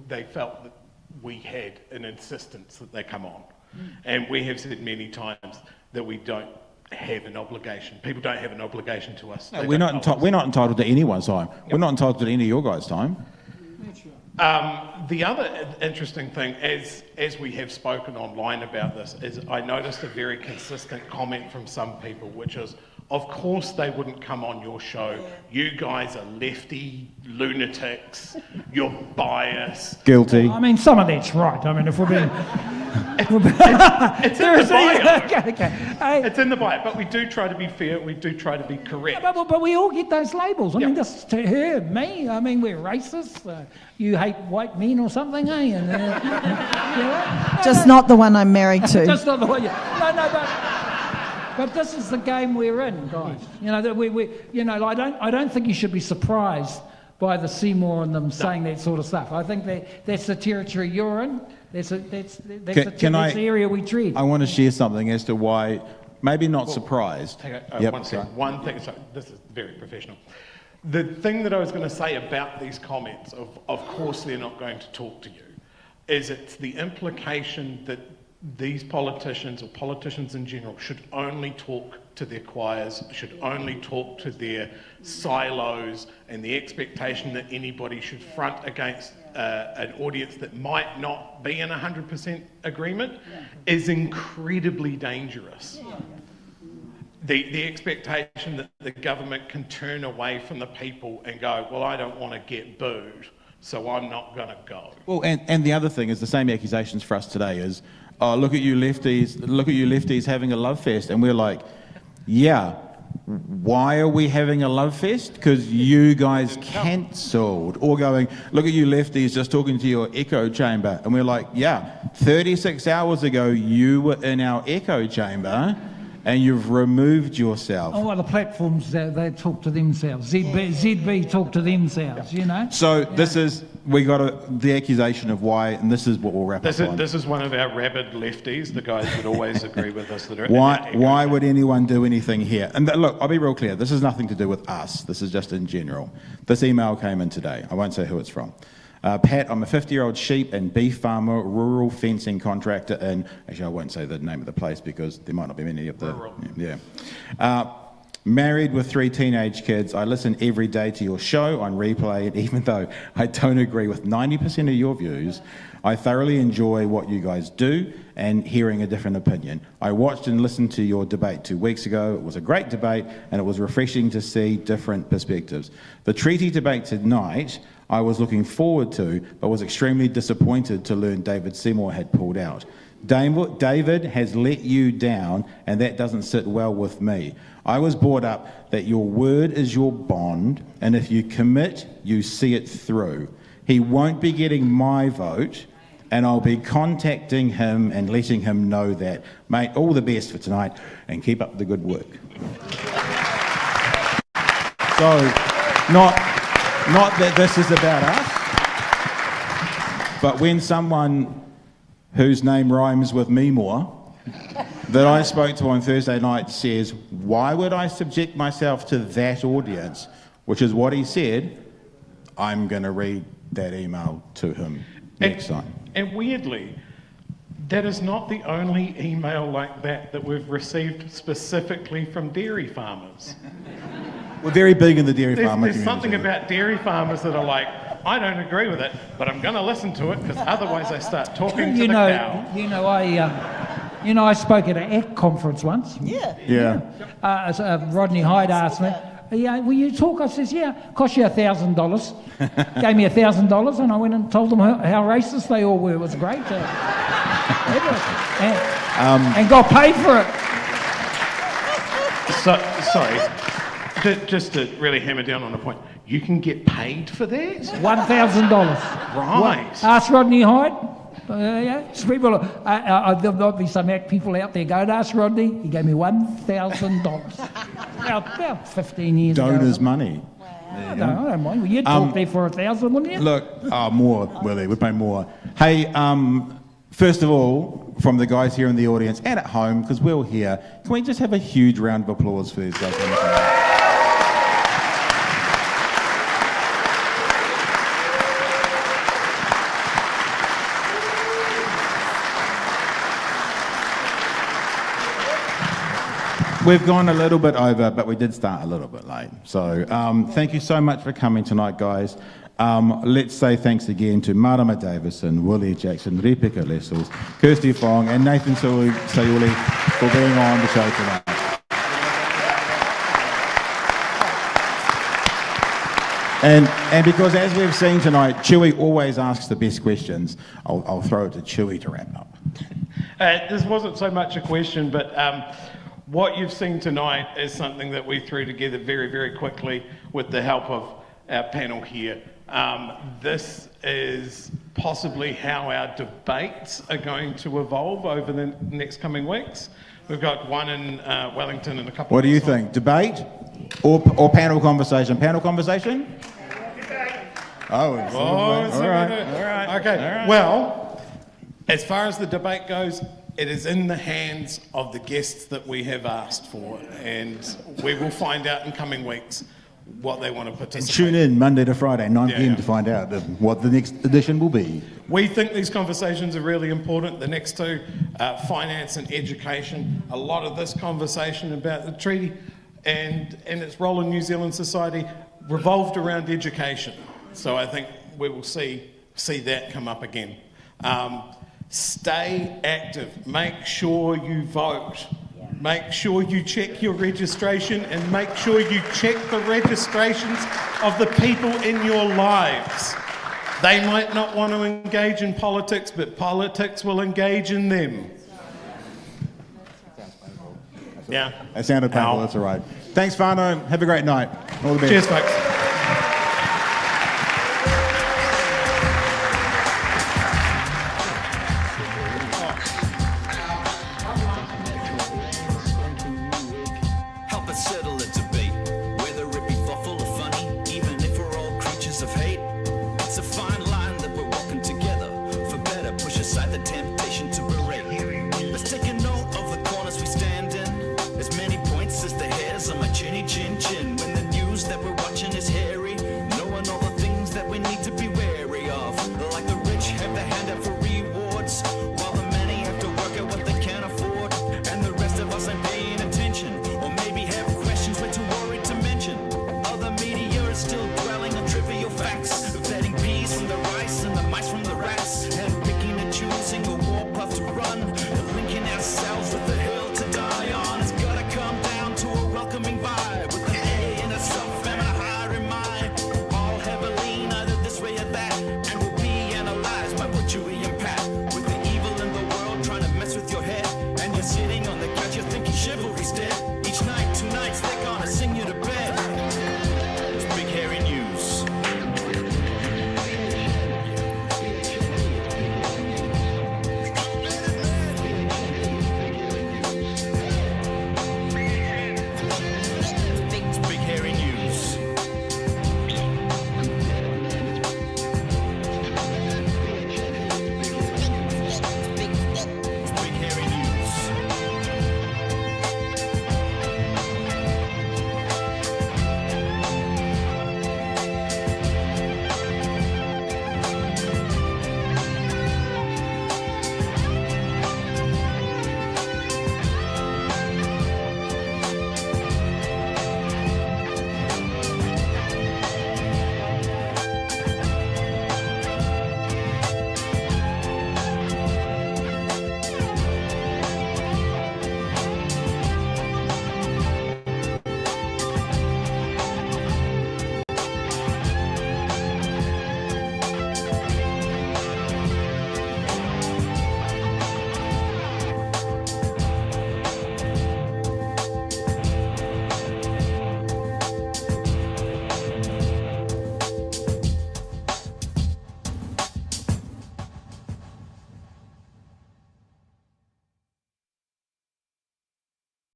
they felt that we had an insistence that they come on. And we have said many times that we don't have an obligation. People don't have an obligation to us. No, we're not entitled to anyone's time. Yep. We're not entitled to any of your guys' time. The other interesting thing, as we have spoken online about this, is I noticed a very consistent comment from some people, which is, of course they wouldn't come on your show. You guys are lefty lunatics. You're biased. Guilty. I mean, some of that's right. I mean, if we're being... It's in the bio. It's in the bio, but we do try to be fair. We do try to be correct. But we all get those labels. I mean, just to her, me. I mean, we're racist. You hate white men or something, eh? And, just not the one I'm married to. Just not the one. But this is the game we're in, guys. I don't think you should be surprised by the Seymour and them saying that sort of stuff. I think that's the territory you're in. That's the area we tread. I want to share something as to why, maybe not surprised. One second. One thing, sorry, this is very professional. The thing that I was going to say about these comments, of course they're not going to talk to you, is it's the implication that these politicians, or politicians in general, should only talk to their choirs, should only talk to their silos, and the expectation that anybody should front against an audience that might not be in 100% agreement is incredibly dangerous. The expectation that the government can turn away from the people and go, well, I don't want to get booed, so I'm not going to go. Well, and the other thing is the same accusations for us today is, oh, look at you lefties having a love fest. And we're like, yeah, why are we having a love fest? Because you guys cancelled. Or going, look at you lefties just talking to your echo chamber. And we're like, yeah, 36 hours ago you were in our echo chamber and you've removed yourself. Oh, well, the platforms, they talk to themselves. ZB talk to themselves, So this is, we got the accusation of why, and this is what we'll wrap up on. This is one of our rabid lefties, the guys that always agree with us. That are why would anyone do anything here? And look, I'll be real clear, this has nothing to do with us. This is just in general. This email came in today. I won't say who it's from. Pat, I'm a 50-year-old sheep and beef farmer, rural fencing contractor in, actually I won't say the name of the place because there might not be many of the, married with 3 teenage kids. I listen every day to your show on replay, and even though I don't agree with 90% of your views, I thoroughly enjoy what you guys do and hearing a different opinion. I watched and listened to your debate 2 weeks ago. It was a great debate, and it was refreshing to see different perspectives. The treaty debate tonight, I was looking forward to, but was extremely disappointed to learn David Seymour had pulled out. David has let you down, and that doesn't sit well with me. I was brought up that your word is your bond, and if you commit, you see it through. He won't be getting my vote, and I'll be contacting him and letting him know that. Mate, all the best for tonight, and keep up the good work. So, not that this is about us, but when someone whose name rhymes with me more, that I spoke to on Thursday night says, why would I subject myself to that audience, which is what he said, I'm going to read that email to him next time. And weirdly, that is not the only email like that we've received specifically from dairy farmers. We're very big in the dairy farmer There's community. something about dairy farmers that are like, I don't agree with it, but I'm going to listen to it because otherwise I start talking to the cow. I spoke at an ACT conference once. Yeah. Rodney Hyde asked me, will you talk? I says, yeah, cost you $1,000. Gave me $1,000 and I went and told them how racist they all were. It was great. And got paid for it. Sorry, just to really hammer down on a point, you can get paid for that? $1,000. Right. Ask Rodney Hyde. People, there'll not be some ACT people out there going, ask Rodney. He gave me $1,000. about 15 years ago. Donors' money. I don't mind. Well, you'd talk there for 1,000, wouldn't you? Look, more, Willie, we'd pay more. Hey, first of all, from the guys here in the audience and at home, because we're all here, can we just have a huge round of applause for these guys? We've gone a little bit over, but we did start a little bit late. So thank you so much for coming tonight, guys. Let's say thanks again to Marama Davidson, Willie Jackson, Ripeka Lessels, Kirsty Fong, and Nathan Seiuli for being on the show tonight. And because as we've seen tonight, Chewie always asks the best questions, I'll throw it to Chewie to wrap up. This wasn't so much a question, but what you've seen tonight is something that we threw together very, very quickly with the help of our panel here. This is possibly how our debates are going to evolve over the next coming weeks. We've got one in Wellington and a couple. What do you think? Debate or panel conversation? Panel conversation? All right. Okay. Well, as far as the debate goes, it is in the hands of the guests that we have asked for, and we will find out in coming weeks what they want to participate. Tune in Monday to Friday, 9 p.m. to find out what the next edition will be. We think these conversations are really important. The next two, finance and education. A lot of this conversation about the treaty and its role in New Zealand society revolved around education. So I think we will see that come up again. Stay active. Make sure you vote. Make sure you check your registration and make sure you check the registrations of the people in your lives. They might not want to engage in politics, but politics will engage in them. Yeah. That sounded painful, that's all right. Thanks, Whānau. Have a great night. All the best. Cheers, folks.